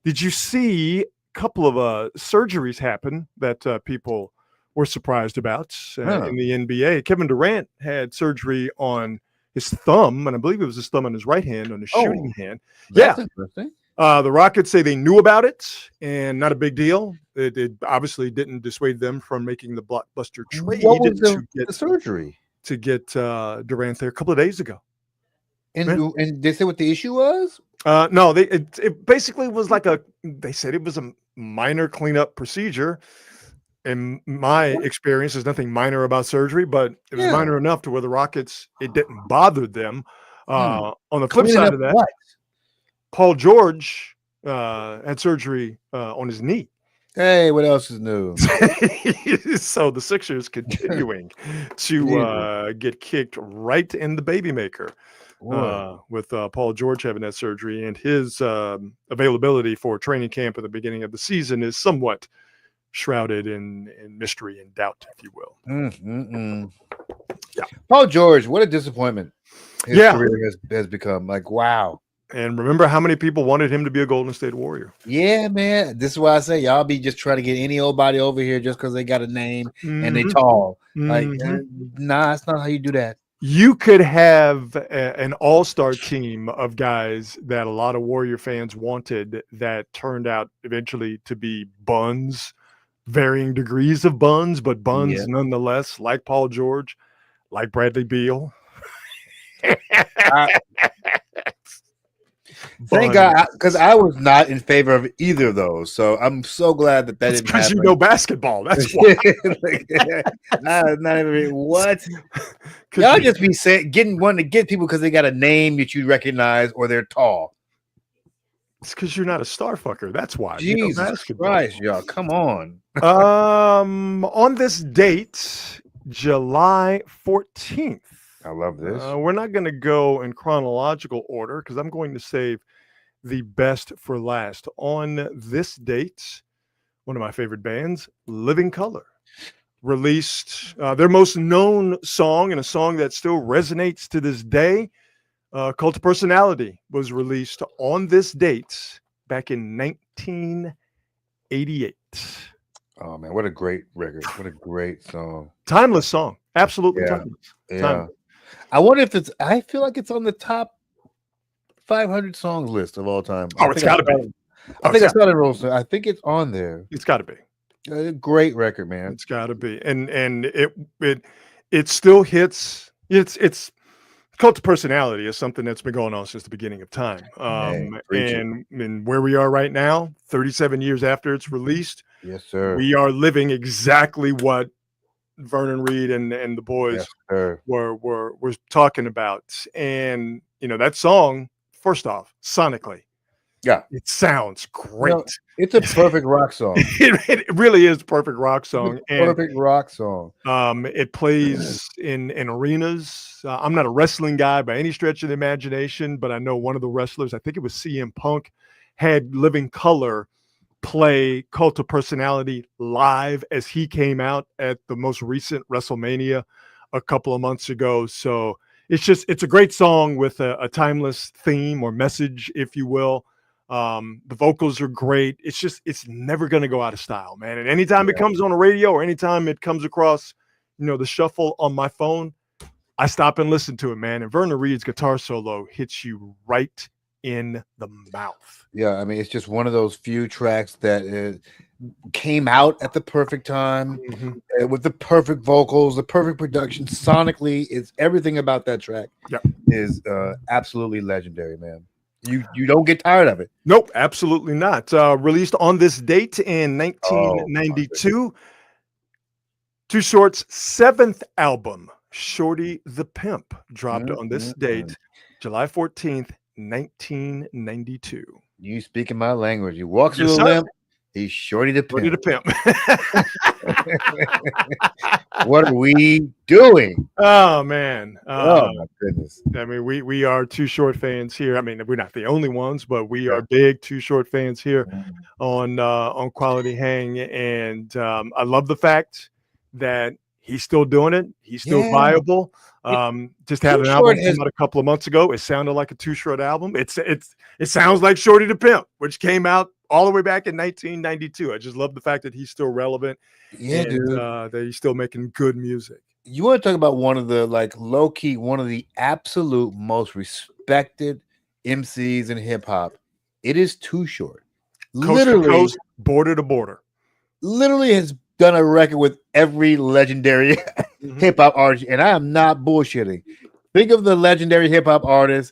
Did you see a couple of surgeries happen that people were surprised about in the NBA? Kevin Durant had surgery on his thumb, and I believe it was his thumb on his right hand, on his shooting hand. That's interesting. The Rockets say they knew about it and not a big deal. It obviously didn't dissuade them from making the blockbuster trade What was the surgery? to get Durant there a couple of days ago. And they said what the issue was? No, it basically was they said it was a minor cleanup procedure. In my experience, there's nothing minor about surgery, but it was minor enough to where the Rockets, it didn't bother them. On the flip side of that, Paul George had surgery on his knee. Hey, what else is new? So the Sixers continuing to get kicked right in the baby maker with Paul George having that surgery, and his availability for training camp at the beginning of the season is somewhat shrouded in mystery and doubt, if you will. Yeah, Paul George, what a disappointment his career has become. Like, wow. And remember how many people wanted him to be a Golden State Warrior? Yeah, man. This is why I say y'all be just trying to get any old body over here just because they got a name and they tall. Like, nah, that's not how you do that. You could have an all-star team of guys that a lot of Warrior fans wanted that turned out eventually to be buns, varying degrees of buns, but buns nonetheless, like Paul George, like Bradley Beal. Thank God, because I was not in favor of either of those. So I'm so glad that didn't happen. Because you know basketball. That's why. Not even what. Y'all just be wanting to get people because they got a name that you recognize or they're tall. It's because you're not a star fucker. That's why. Jesus Christ, y'all. Come on. On this date, July 14th. I love this. We're not going to go in chronological order because I'm going to save the best for last. On this date, one of my favorite bands, Living Colour, released their most known song, and a song that still resonates to this day. Cult of Personality was released on this date back in 1988. Oh, man, what a great record. What a great song. Timeless song. Absolutely timeless. Yeah. I wonder if I feel like it's on the top 500 songs list of all time. Oh, it's got to be. I think I saw it rolling. I think it's on there. It's got to be. Great record, man. It's got to be. And it still hits. It's Cult of Personality is something that's been going on since the beginning of time. And where we are right now, 37 years after it's released, yes, sir, we are living exactly what Vernon Reid and the boys were talking about. And that song, first off, sonically, it sounds great. It's a perfect rock song. It really is a perfect rock song. Perfect rock song. It plays in arenas. I'm not a wrestling guy by any stretch of the imagination, but I know one of the wrestlers, I think it was CM Punk, had Living Colour play Cult of Personality live as he came out at the most recent WrestleMania a couple of months ago. So it's a great song with a timeless theme or message, if you will. The vocals are great. It's never going to go out of style, man. And anytime it comes on the radio or anytime it comes across, the shuffle on my phone, I stop and listen to it, man. And Vernon Reid's guitar solo hits you right in the mouth. Yeah, I mean, it's just one of those few tracks that came out at the perfect time with the perfect vocals, the perfect production. Sonically, it's everything about that track is absolutely legendary, man. You don't get tired of it. Nope, absolutely not. Released on this date in Oh, 1992. Too Short's seventh album, Shorty the Pimp, dropped on this date, July 14th, 1992. You speaking my language. You walk through Yes, the sir. limp. He's Shorty the Shorty Pimp. the Pimp. What are we doing? Oh man. Oh my goodness. I mean, we are Too Short fans here. I mean, we're not the only ones, but we Yeah. are big Too Short fans here on Quality Hang, and I love the fact that he's still doing it. He's still viable. Just had Too an Short album come out a couple of months ago. It sounded like a Too Short album. It sounds like Shorty the Pimp, which came out all the way back in 1992. I just love the fact that he's still relevant. Yeah, and, dude. that he's still making good music. You want to talk about one of the low key, one of the absolute most respected MCs in hip hop? It is Too Short. Coast to coast, border to border. Literally has done a record with every legendary hip hop artist, and I am not bullshitting. Think of the legendary hip hop artist.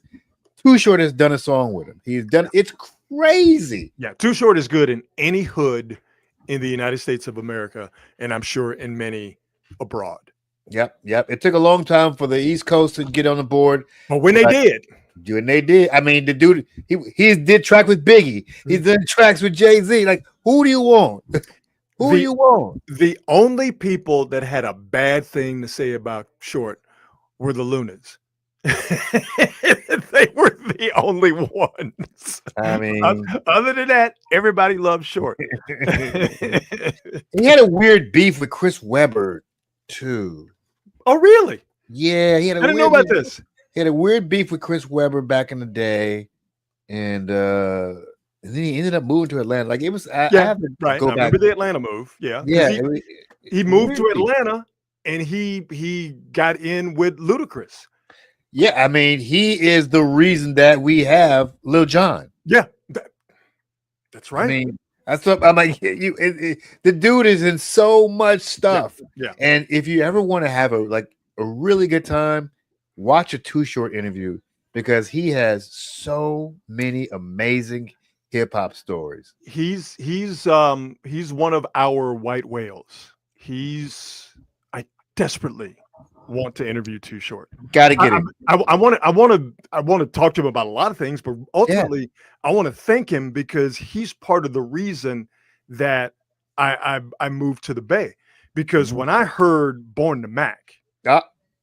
Too Short has done a song with him. He's done it's crazy. Yeah, Too Short is good in any hood in the United States of America, and I'm sure in many abroad. Yep. It took a long time for the East Coast to get on the board. But when they did, and they did. I mean, the dude, he did track with Biggie. He's done tracks with Jay-Z. Like, who do you want? Who do you want? The only people that had a bad thing to say about Short were the Lunas. They were the only ones. I mean, other than that, everybody loved Short. He had a weird beef with Chris Webber too. Oh, really? Yeah, he had. I didn't know about this. He had a weird beef with Chris Webber back in the day, and then he ended up moving to Atlanta. Like it was. I have to right. go I back. remember the Atlanta move. Yeah. He moved to Atlanta, and he got in with Ludacris. Yeah, I mean, he is the reason that we have Lil Jon. Yeah, that's right. I mean, that's what I'm like. The dude is in so much stuff. Yeah. And if you ever want to have a really good time, watch a Too Short interview because he has so many amazing hip hop stories. He's one of our white whales. I desperately want to interview Too Short. Got to get him. I want to talk to him about a lot of things, but ultimately I want to thank him because he's part of the reason that I moved to the Bay. Because when I heard Born to Mac,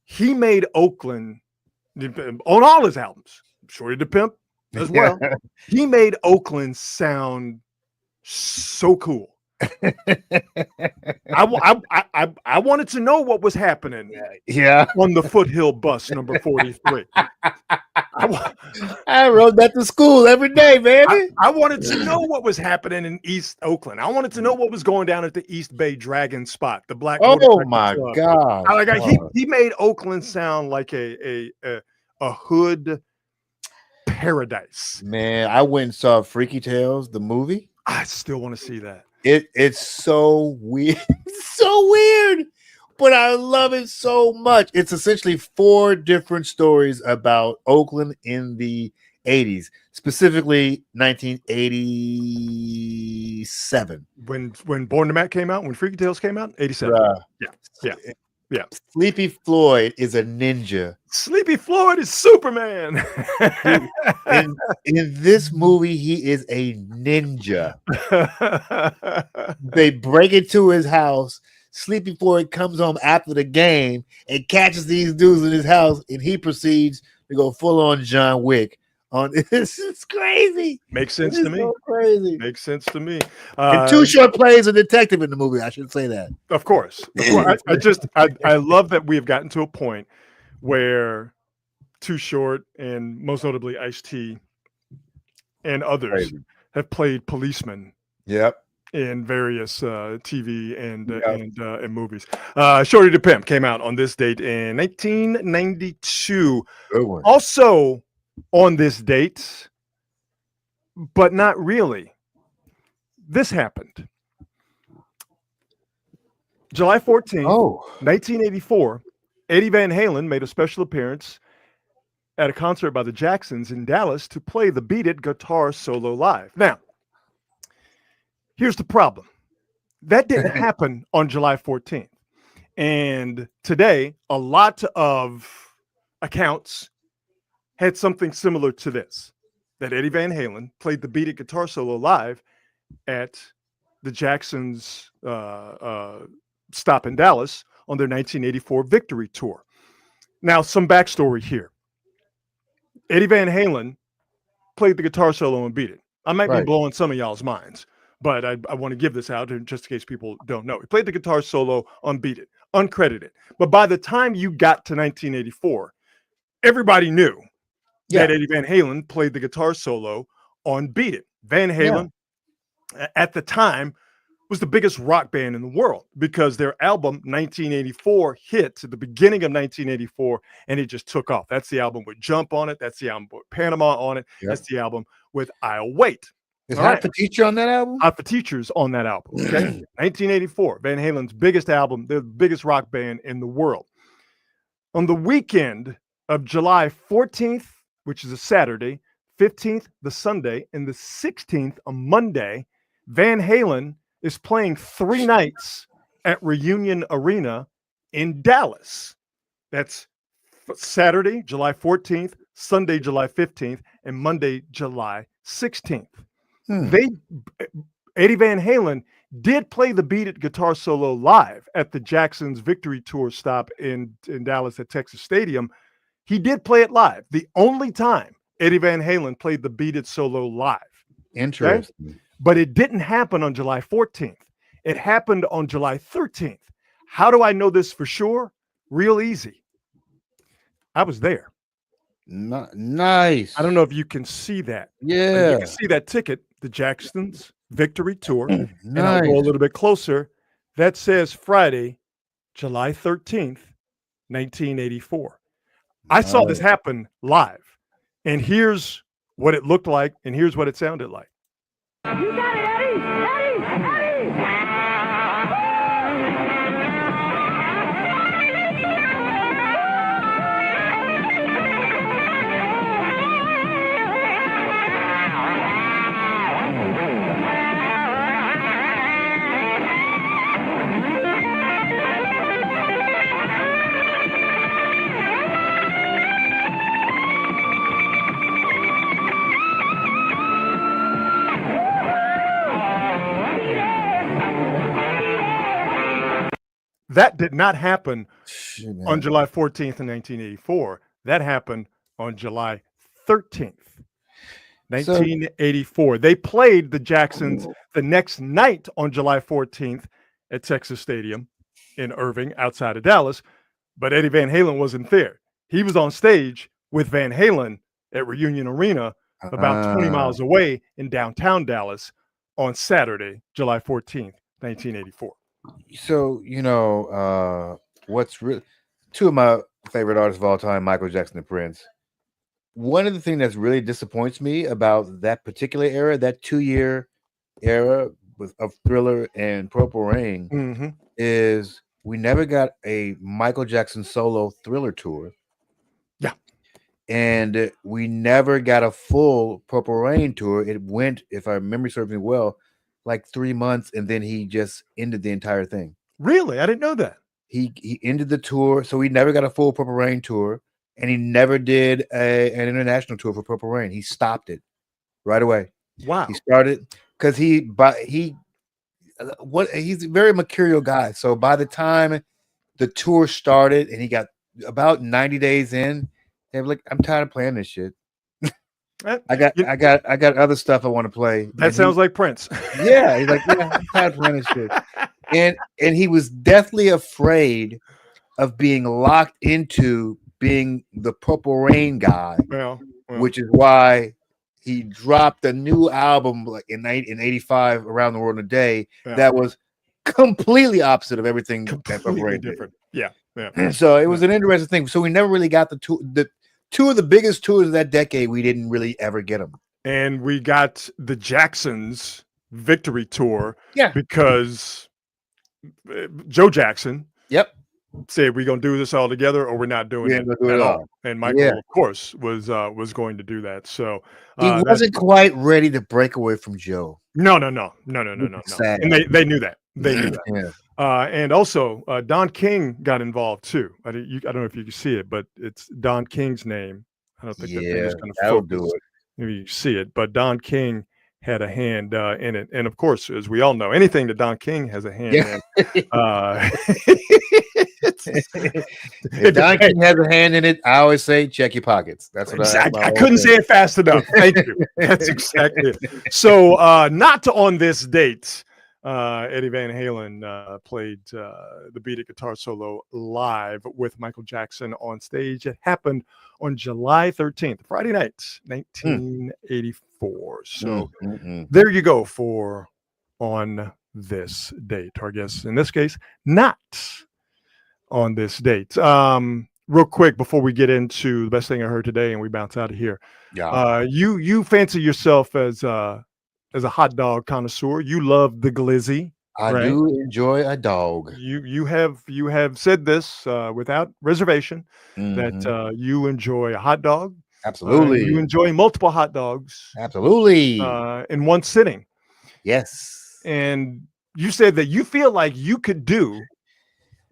he made Oakland on all his albums, Shorty the Pimp as well. He made Oakland sound so cool. I wanted to know what was happening on the Foothill bus number 43. I rode that to school every day, baby. I wanted to know what was happening in East Oakland. I wanted to know what was going down at the East Bay Dragon spot, the Black. Oh my God! He made Oakland sound like a hood paradise. Man, I went and saw Freaky Tales, the movie. I still want to see that. It's so weird. So weird, but I love it so much. It's essentially 4 different stories about Oakland in the 80s, specifically 1987. When Born to Mac came out, when Freaky Tales came out, 87. Yeah. Sleepy Floyd is a ninja. Sleepy Floyd is Superman. in this movie, he is a ninja. They break into his house. Sleepy Floyd comes home after the game and catches these dudes in his house, and he proceeds to go full on John Wick. This is crazy. Makes sense to me. So crazy. Makes sense to me. And Too Short plays a detective in the movie. I should say that. Of course. I love that we have gotten to a point where Too Short and most notably Ice-T and others have played policemen. Yep. In various TV and movies. Shorty the Pimp came out on this date in 1992. Good one. Also on this date, but not really. This happened. July 14th, 1984, Eddie Van Halen made a special appearance at a concert by the Jacksons in Dallas to play the Beat It guitar solo live. Now, here's the problem. That didn't happen on July 14th. And today, a lot of accounts had something similar to this, that Eddie Van Halen played the Beat It guitar solo live at the Jacksons' stop in Dallas on their 1984 Victory Tour. Now, some backstory here. Eddie Van Halen played the guitar solo and Beat It. I might be blowing some of y'all's minds, but I want to give this out just in case people don't know. He played the guitar solo on Beat It, uncredited. But by the time you got to 1984, everybody knew that Eddie Van Halen played the guitar solo on Beat It. Van Halen, at the time, was the biggest rock band in the world because their album 1984 hit at the beginning of 1984 and it just took off. That's the album with Jump on it. That's the album with Panama on it. That's the album with I'll Wait. Is Hot for Teacher on that album? Hot for Teacher's on that album. Okay. 1984, Van Halen's biggest album, the biggest rock band in the world. On the weekend of July 14th, which is a Saturday, 15th, the Sunday, and the 16th, a Monday, Van Halen is playing 3 nights at Reunion Arena in Dallas. That's Saturday, July 14th, Sunday, July 15th, and Monday, July 16th. Eddie Van Halen did play the Beat It guitar solo live at the Jacksons Victory Tour stop in Dallas at Texas Stadium. He did play it live. The only time Eddie Van Halen played the Beat It solo live. Interesting. Okay? But it didn't happen on July 14th. It happened on July 13th. How do I know this for sure? Real easy. I was there. Nice. I don't know if you can see that. Yeah. You can see that ticket, the Jacksons Victory Tour. Nice. And I'll go a little bit closer. That says Friday, July 13th, 1984. I saw this happen live. And here's what it looked like, and here's what it sounded like. You got it, Eddie! Eddie! Eddie! That did not happen on July 14th in 1984. That happened on July 13th, 1984. They played the Jacksons the next night on July 14th at Texas Stadium in Irving, outside of Dallas, but Eddie Van Halen wasn't there. He was on stage with Van Halen at Reunion Arena about 20 miles away in downtown Dallas on Saturday, July 14th, 1984. So, what's really 2 of my favorite artists of all time, Michael Jackson and Prince. One of the things that really disappoints me about that particular era, that 2-year era of Thriller and Purple Rain, is we never got a Michael Jackson solo Thriller tour. Yeah. And we never got a full Purple Rain tour. It went, if I memory serves me well, like 3 months, and then he just ended the entire thing. Really? I didn't know that. He ended the tour, so he never got a full Purple Rain tour, and he never did an international tour for Purple Rain. He stopped it right away. Wow. He started because he's a very mercurial guy. So by the time the tour started and he got about 90 days in, they were like, "I'm tired of playing this shit. I got other stuff I want to play." That sounds like Prince. Yeah, he's like, "Yeah, I'm tired of playing this shit." And he was deathly afraid of being locked into being the Purple Rain guy, which is why he dropped a new album like in 85, Around the World in a Day, that was completely opposite of everything that Purple Rain different. did. Yeah. So it was an interesting thing. So we never really got the two of the biggest tours of that decade. We didn't really ever get them. And we got the Jacksons Victory Tour. Yeah. Because Joe Jackson. Yep. said we're gonna do this all together or we're not doing We it ain't gonna do at it all. all. And Michael, Yeah. of course, was going to do that. So He that's wasn't quite ready to break away from Joe. no. Sad. And they knew that. They knew that. Yeah. And also, Don King got involved too. I don't know if you can see it, but it's Don King's name. I don't think that thing Yeah, is going to that'll focus. do it. Maybe you see it, but Don King had a hand in it. And of course, as we all know, anything that Don King has a hand Yeah. in, If Don King has a hand in it, I always say check your pockets. That's what exactly. I always couldn't say it fast enough. Thank you. That's exactly it. So, not on this date, Eddie Van Halen played the Beat It guitar solo live with Michael Jackson on stage. It happened on July 13th, Friday night, 1984. So there you go for on this date, or I guess in this case, not on this date. Real quick before we get into the best thing I heard today and we bounce out of here. Yeah. You fancy yourself as a hot dog connoisseur. You love the glizzy. I right? do enjoy a dog. You have said this without reservation Mhm. that you enjoy a hot dog. Absolutely. You enjoy multiple hot dogs Absolutely. in one sitting. Yes. And you said that you feel like you could do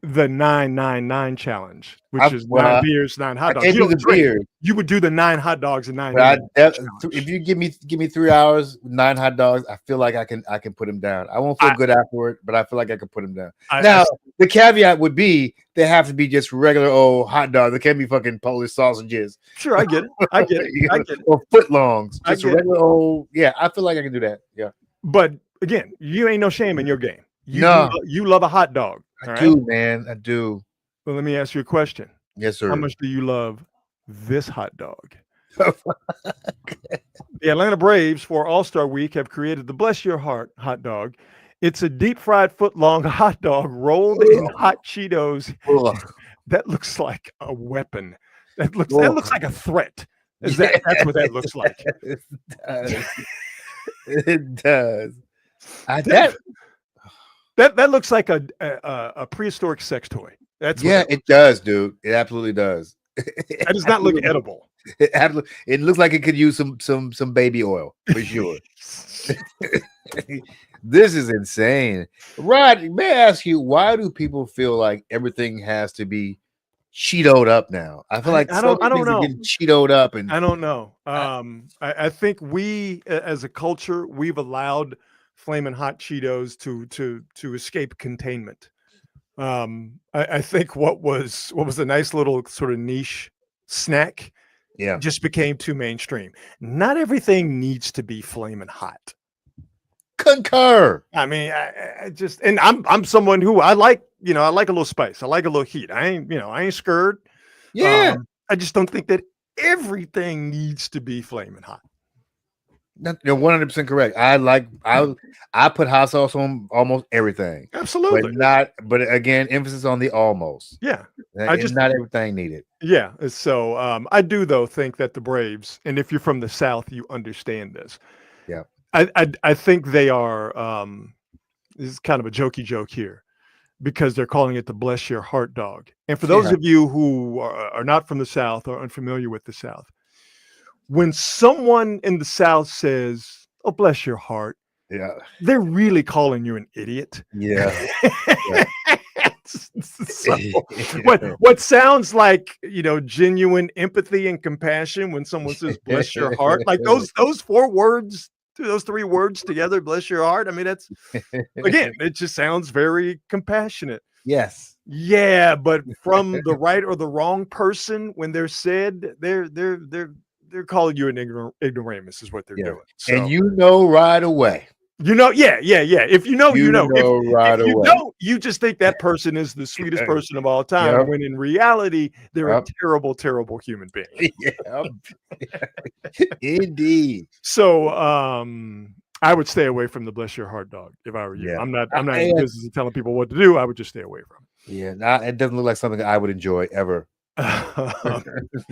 the 999 challenge, which is 9 beers, 9 hot I dogs. can't You do don't the drink. beer. You would do the 9 hot dogs and 9 But beers. if you give me 3 hours, 9 hot dogs, I feel like I can put them down. I won't feel good afterward, but I feel like I can put them down. Now the caveat would be they have to be just regular old hot dogs. They can't be fucking Polish sausages. Sure, I get it. I get it. I get it. Or footlongs. I Just get it. regular old. Yeah, I feel like I can do that. Yeah. But again, you ain't no shame in your game. No. You love a hot dog. I all right? do, man. I do. Well, let me ask you a question. Yes, sir. How much do you love this hot dog? The Atlanta Braves for All-Star Week have created the Bless Your Heart hot dog. It's a deep fried foot-long hot dog rolled in hot Cheetos. That looks like a weapon. That looks like a threat. That's what that looks like. It does. It does. That looks like a prehistoric sex toy. That's what it does, dude. It absolutely does. that does not look edible. It looks like it could use some baby oil for sure. This is insane. Rod, may I ask you, why do people feel like everything has to be Cheetoed up now? I feel like I don't know. Getting Cheetoed up, and I don't know. I think we as a culture, we've allowed Flamin' Hot Cheetos to escape containment. I think what was a nice little sort of niche snack just became too mainstream. Not everything needs to be flaming hot. Concur. I mean, I just, and I'm someone who I like a little spice. I like a little heat. I ain't scared. Yeah. I just don't think that everything needs to be flaming hot. You're 100% correct. I put hot sauce on almost everything. Absolutely. But again, emphasis on the almost. Yeah. Not everything needed. Yeah. So I do though think that the Braves, and if you're from the South, you understand this. Yeah. I think they are this is kind of a jokey joke here because they're calling it the Bless Your Heart dog. And for those of you who are not from the South or unfamiliar with the South, when someone in the South says, "Oh, bless your heart," they're really calling you an idiot. Yeah. So, what sounds like genuine empathy and compassion when someone says "bless your heart," like those 4 words, those 3 words together, "bless your heart." I mean, that's again, it just sounds very compassionate. Yes. Yeah, but from the right or the wrong person, when they're said, they're calling you an ignoramus is what they're doing. So, And right away. Yeah. If you know, you know. Right if you away. don't, you just think that person is the sweetest person of all time, when in reality, they're a terrible, terrible human being. Indeed. So I would stay away from the Bless Your Heart dog if I were you. Yeah. I'm not in the business of telling people what to do. I would just stay away from it. Yeah, it doesn't look like something I would enjoy ever. The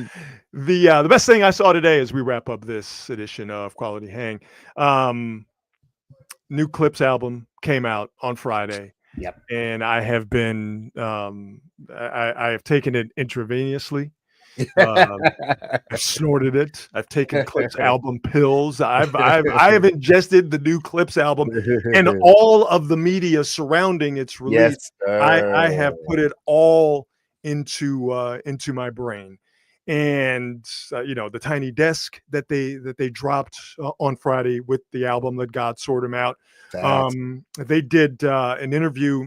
best thing I saw today as we wrap up this edition of Quality Hang, new Clips album came out on Friday. Yep. And I have been I have taken it intravenously. Um, I've snorted it. I've taken Clips album pills. I have ingested the new Clips album and all of the media surrounding its release. Yes, I have put it all into my brain. And the Tiny Desk that they dropped on Friday with the album Let God Sort Him Out. They did an interview.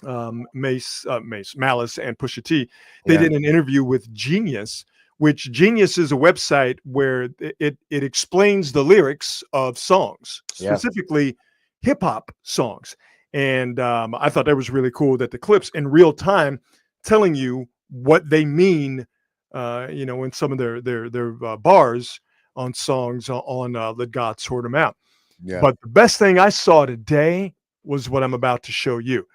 Malice and Pusha T. They did an interview with Genius, which Genius is a website where it explains the lyrics of songs, specifically hip hop songs. And I thought that was really cool that the Clips in real time telling you what they mean, in some of their bars on songs on Let God Sort Them Out. Yeah. But the best thing I saw today was what I'm about to show you.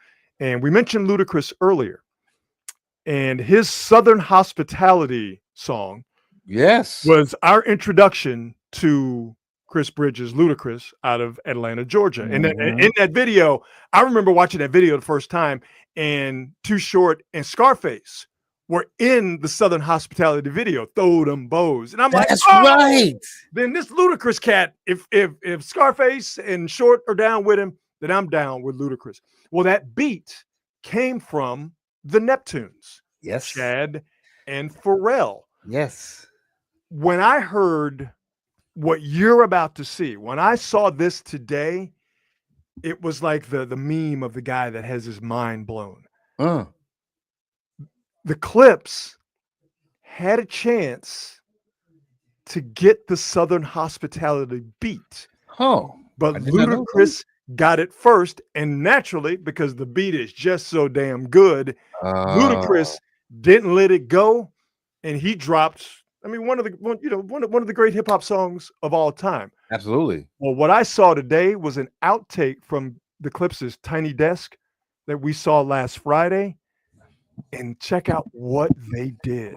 And we mentioned Ludacris earlier, and his Southern Hospitality song was our introduction to Chris Bridges' Ludacris out of Atlanta, Georgia. And in that video, I remember watching that video the first time, and Too Short and Scarface were in the Southern Hospitality video, Throw Them Bows. And I'm like, that's right. Then this Ludacris cat, if Scarface and Short are down with him, then I'm down with Ludacris. Well, that beat came from the Neptunes. Yes. Chad and Pharrell. Yes. When I heard what you're about to see, when I saw this today, it was like the meme of the guy that has his mind blown. The Clips had a chance to get the Southern Hospitality beat. But Ludacris got it first, and naturally, because the beat is just so damn good, Ludacris didn't let it go, and he dropped. I mean, one of the great hip hop songs of all time. Absolutely. Well, what I saw today was an outtake from the Clips' Tiny Desk that we saw last Friday, and check out what they did.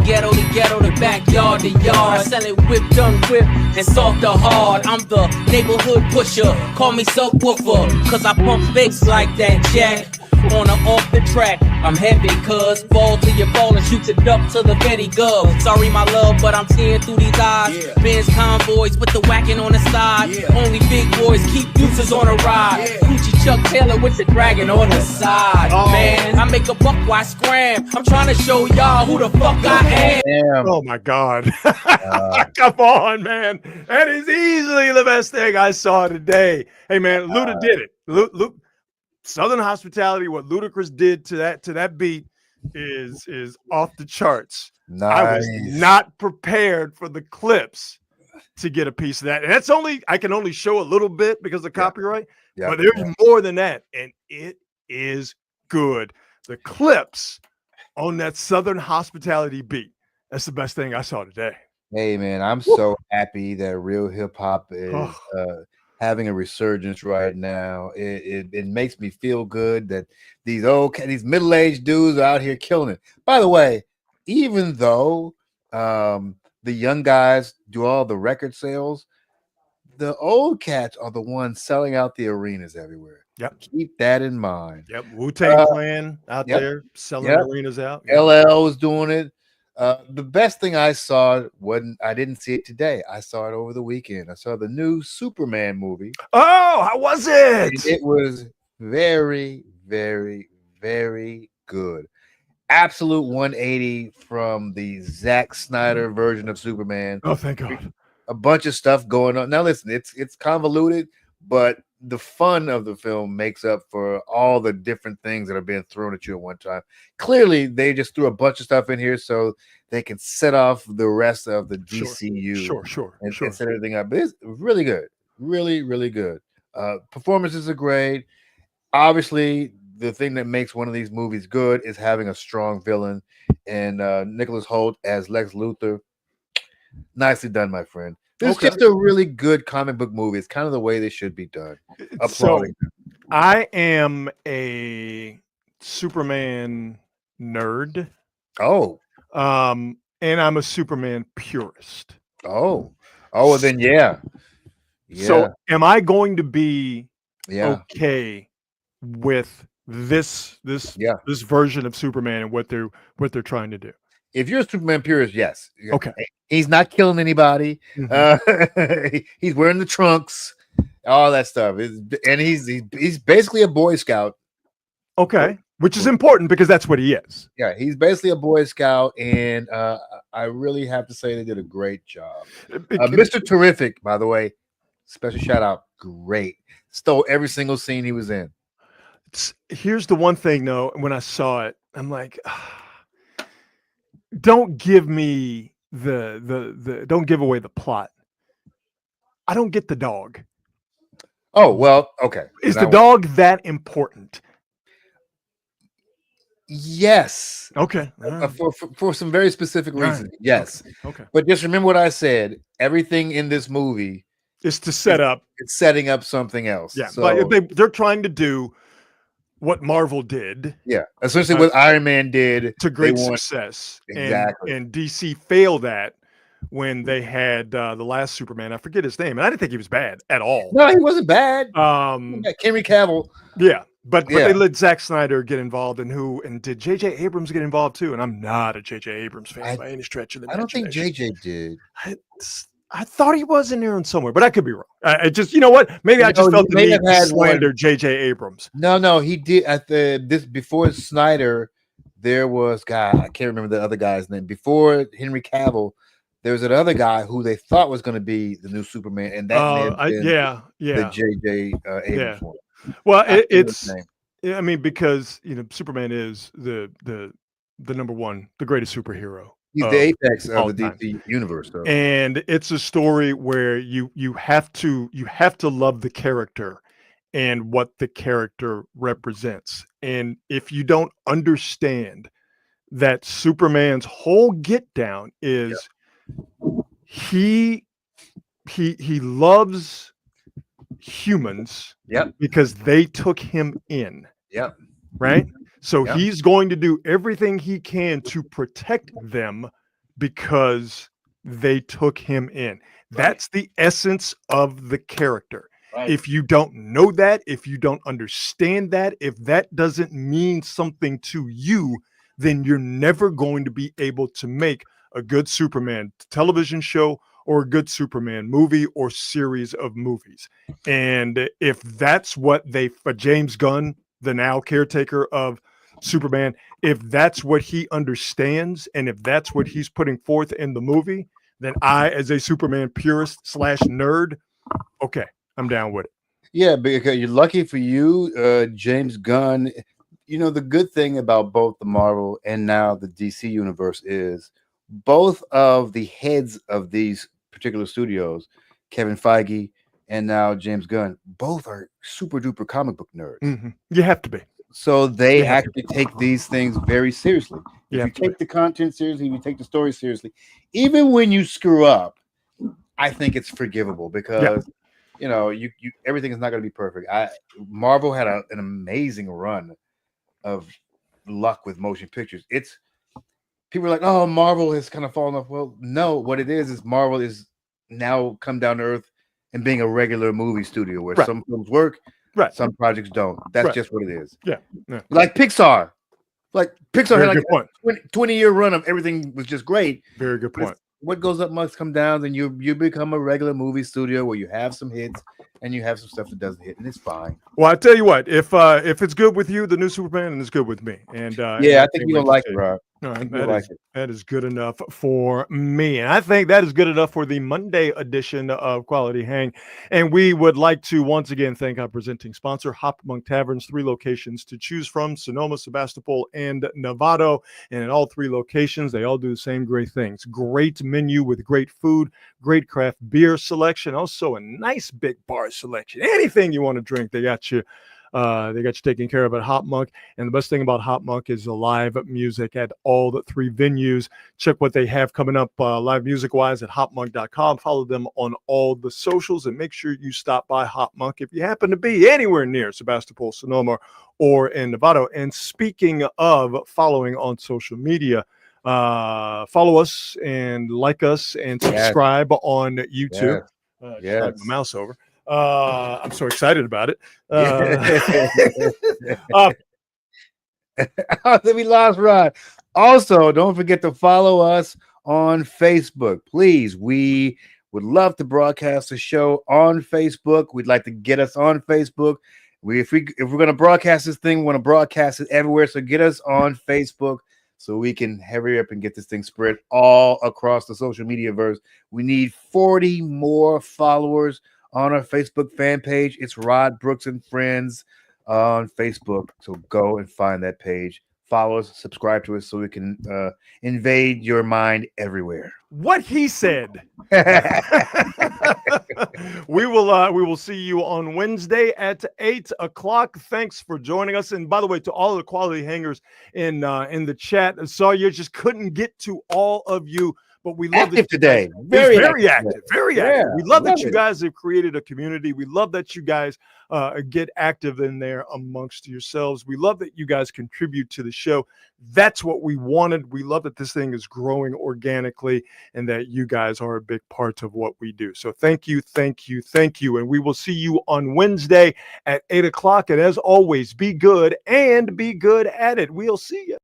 Ghetto to ghetto to backyard to yard. Selling whip, done whip, and soft to hard. I'm the neighborhood pusher. Call me subwoofer, cause I pump bass like that, Jack. On or off the track, I'm heavy, cuz fall till you fall and shoot it up to the Betty Gov. Sorry, my love, but I'm seeing through these eyes. Benz convoys with the whacking on the side. Only big boys keep deuces on a ride. Gucci Chuck Taylor with the dragon on the side. Man, I make a buck, why scram? I'm trying to show y'all who the fuck I am. Damn. Oh my God. Come on, man. That is easily the best thing I saw today. Hey man, Luda did it. Southern Hospitality, what Ludacris did to that beat is off the charts. Nice. I was not prepared for the Clips to get a piece of that. And I can only show a little bit because of copyright, but there's more than that. And it is good. The Clips on that Southern Hospitality beat. That's the best thing I saw today. Hey man, I'm so happy that real hip hop is having a resurgence right now. It makes me feel good that these middle-aged dudes are out here killing it. By the way, even though the young guys do all the record sales, the old cats are the ones selling out the arenas everywhere. Yep. Keep that in mind. Yep. Wu-Tang Clan out there selling arenas out. LL was doing it. The best thing I saw I didn't see it today. I saw it over the weekend. I saw the new Superman movie. Oh, how was it? It was very, very, very good. Absolute 180 from the Zack Snyder version of Superman. Oh, thank God. A bunch of stuff going on. Now listen, it's convoluted, but the fun of the film makes up for all the different things that are being thrown at you at one time. Clearly, they just threw a bunch of stuff in here so they can set off the rest of the DCU. Sure. And set everything up. But it's really good. Really, really good. Performances are great. Obviously, the thing that makes one of these movies good is having a strong villain. And Nicholas Hoult as Lex Luthor. Nicely done, my friend. It's just a really good comic book movie. It's kind of the way they should be done. Applauding. So, I am a Superman nerd. Oh. And I'm a Superman purist. Oh, well then, yeah. So am I going to be okay with this Yeah. this version of Superman and what they're trying to do. If you're a Superman purist, yes. Okay. He's not killing anybody. He's wearing the trunks, all that stuff. And he's basically a Boy Scout. Okay, which is important because that's what he is. Yeah, he's basically a Boy Scout, and I really have to say they did a great job. Mr. Terrific, by the way, special shout out, great. Stole every single scene he was in. Here's the one thing, though. When I saw it, I'm like, don't give me don't give away the plot. I don't get the dog. Oh, well, okay. Is the dog that important? Yes. Okay. For some very specific reasons. Right. Yes. Okay. But just remember what I said. Everything in this movie is to set up. It's setting up something else. Yeah. So, but they're trying to do what Marvel did. Yeah. Essentially what Iron Man did to great success. Exactly. And DC failed at when they had the last Superman. I forget his name. And I didn't think he was bad at all. No, he wasn't bad. Henry Cavill. Yeah. But they let Zack Snyder get involved, and did J.J. Abrams get involved too? And I'm not a J.J. Abrams fan by any stretch of the imagination. I don't think J.J. did. I thought he was in there in somewhere, but I could be wrong. I just, you know what? Maybe I just felt the need to slander J.J. Abrams. No, he did at before Snyder. There was I can't remember the other guy's name. Before Henry Cavill, there was another guy who they thought was going to be the new Superman, and that the J.J. Abrams one. Well, I mean, because Superman is the number one, the greatest superhero. He's the apex of the DC universe, though. And it's a story where you have to love the character and what the character represents. And if you don't understand that Superman's whole get down is he loves humans because they took him in. Right? So he's going to do everything he can to protect them because they took him in. That's the essence of the character. If you don't know that, if you don't understand that, if that doesn't mean something to you, then you're never going to be able to make a good Superman television show or a good Superman movie or series of movies. And if that's what for James Gunn, the now caretaker of Superman, if that's what he understands and if that's what he's putting forth in the movie, then I, as a Superman purist / nerd, okay, I'm down with it. Yeah, because you're lucky for you, James Gunn. The good thing about both the Marvel and now the DC universe is both of the heads of these particular studios, Kevin Feige and now James Gunn, both are super duper comic book nerds. Mm-hmm. You have to be. So they actually take these things very seriously. If you take the content seriously, you take the story seriously, even when you screw up, I think it's forgivable because you everything is not going to be perfect. Marvel had an amazing run of luck with motion pictures. People are like, oh, Marvel has kind of fallen off. Well, no, what it is Marvel is now come down to earth and being a regular movie studio where some films work. Some projects don't. That's just what it is. Yeah. Like Pixar. Pixar Very had good point. 20-year run of everything was just great. Very good point. What goes up must come down. Then you become a regular movie studio where you have some hits and you have some stuff that doesn't hit, and it's fine. Well, I tell you what, if it's good with you, the new Superman, and it's good with me. And I think you'll like it, Rob. That is good enough for me. And I think that is good enough for the Monday edition of Quality Hang. And we would like to once again thank our presenting sponsor, Hop Monk Taverns, 3 locations to choose from, Sonoma, Sebastopol, and Novato. And in all 3 locations, they all do the same great things. Great menu with great food, great craft beer selection, also a nice big bar selection. Anything you want to drink, they got you. They got you taken care of at Hop Monk. And the best thing about Hop Monk is the live music at all the 3 venues. Check what they have coming up live music-wise at hopmonk.com. Follow them on all the socials and make sure you stop by Hop Monk if you happen to be anywhere near Sebastopol, Sonoma, or in Novato. And speaking of following on social media, follow us and like us and subscribe on YouTube. Slide my mouse over. I'm so excited about it. We lost Rod. Also, don't forget to follow us on Facebook. Please, we would love to broadcast the show on Facebook. We'd like to get us on Facebook. If we're going to broadcast this thing, we want to broadcast it everywhere. So get us on Facebook so we can hurry up and get this thing spread all across the social media verse. We need 40 more followers on our Facebook fan page. It's Rod Brooks and Friends on Facebook. So go and find that page. Follow us, subscribe to us so we can invade your mind everywhere. What he said. We will see you on Wednesday at 8:00. Thanks for joining us. And by the way, to all the quality hangers in the chat, I saw you, just couldn't get to all of you. But we love active today. Very active. Very Yeah, active. We love that you it. guys have created a community. We love that you guys get active in there amongst yourselves. We love that you guys contribute to the show. That's what we wanted. We love that this thing is growing organically and that you guys are a big part of what we do. So thank you, thank you, thank you. And we will see you on Wednesday at 8:00. And as always, be good and be good at it. We'll see you.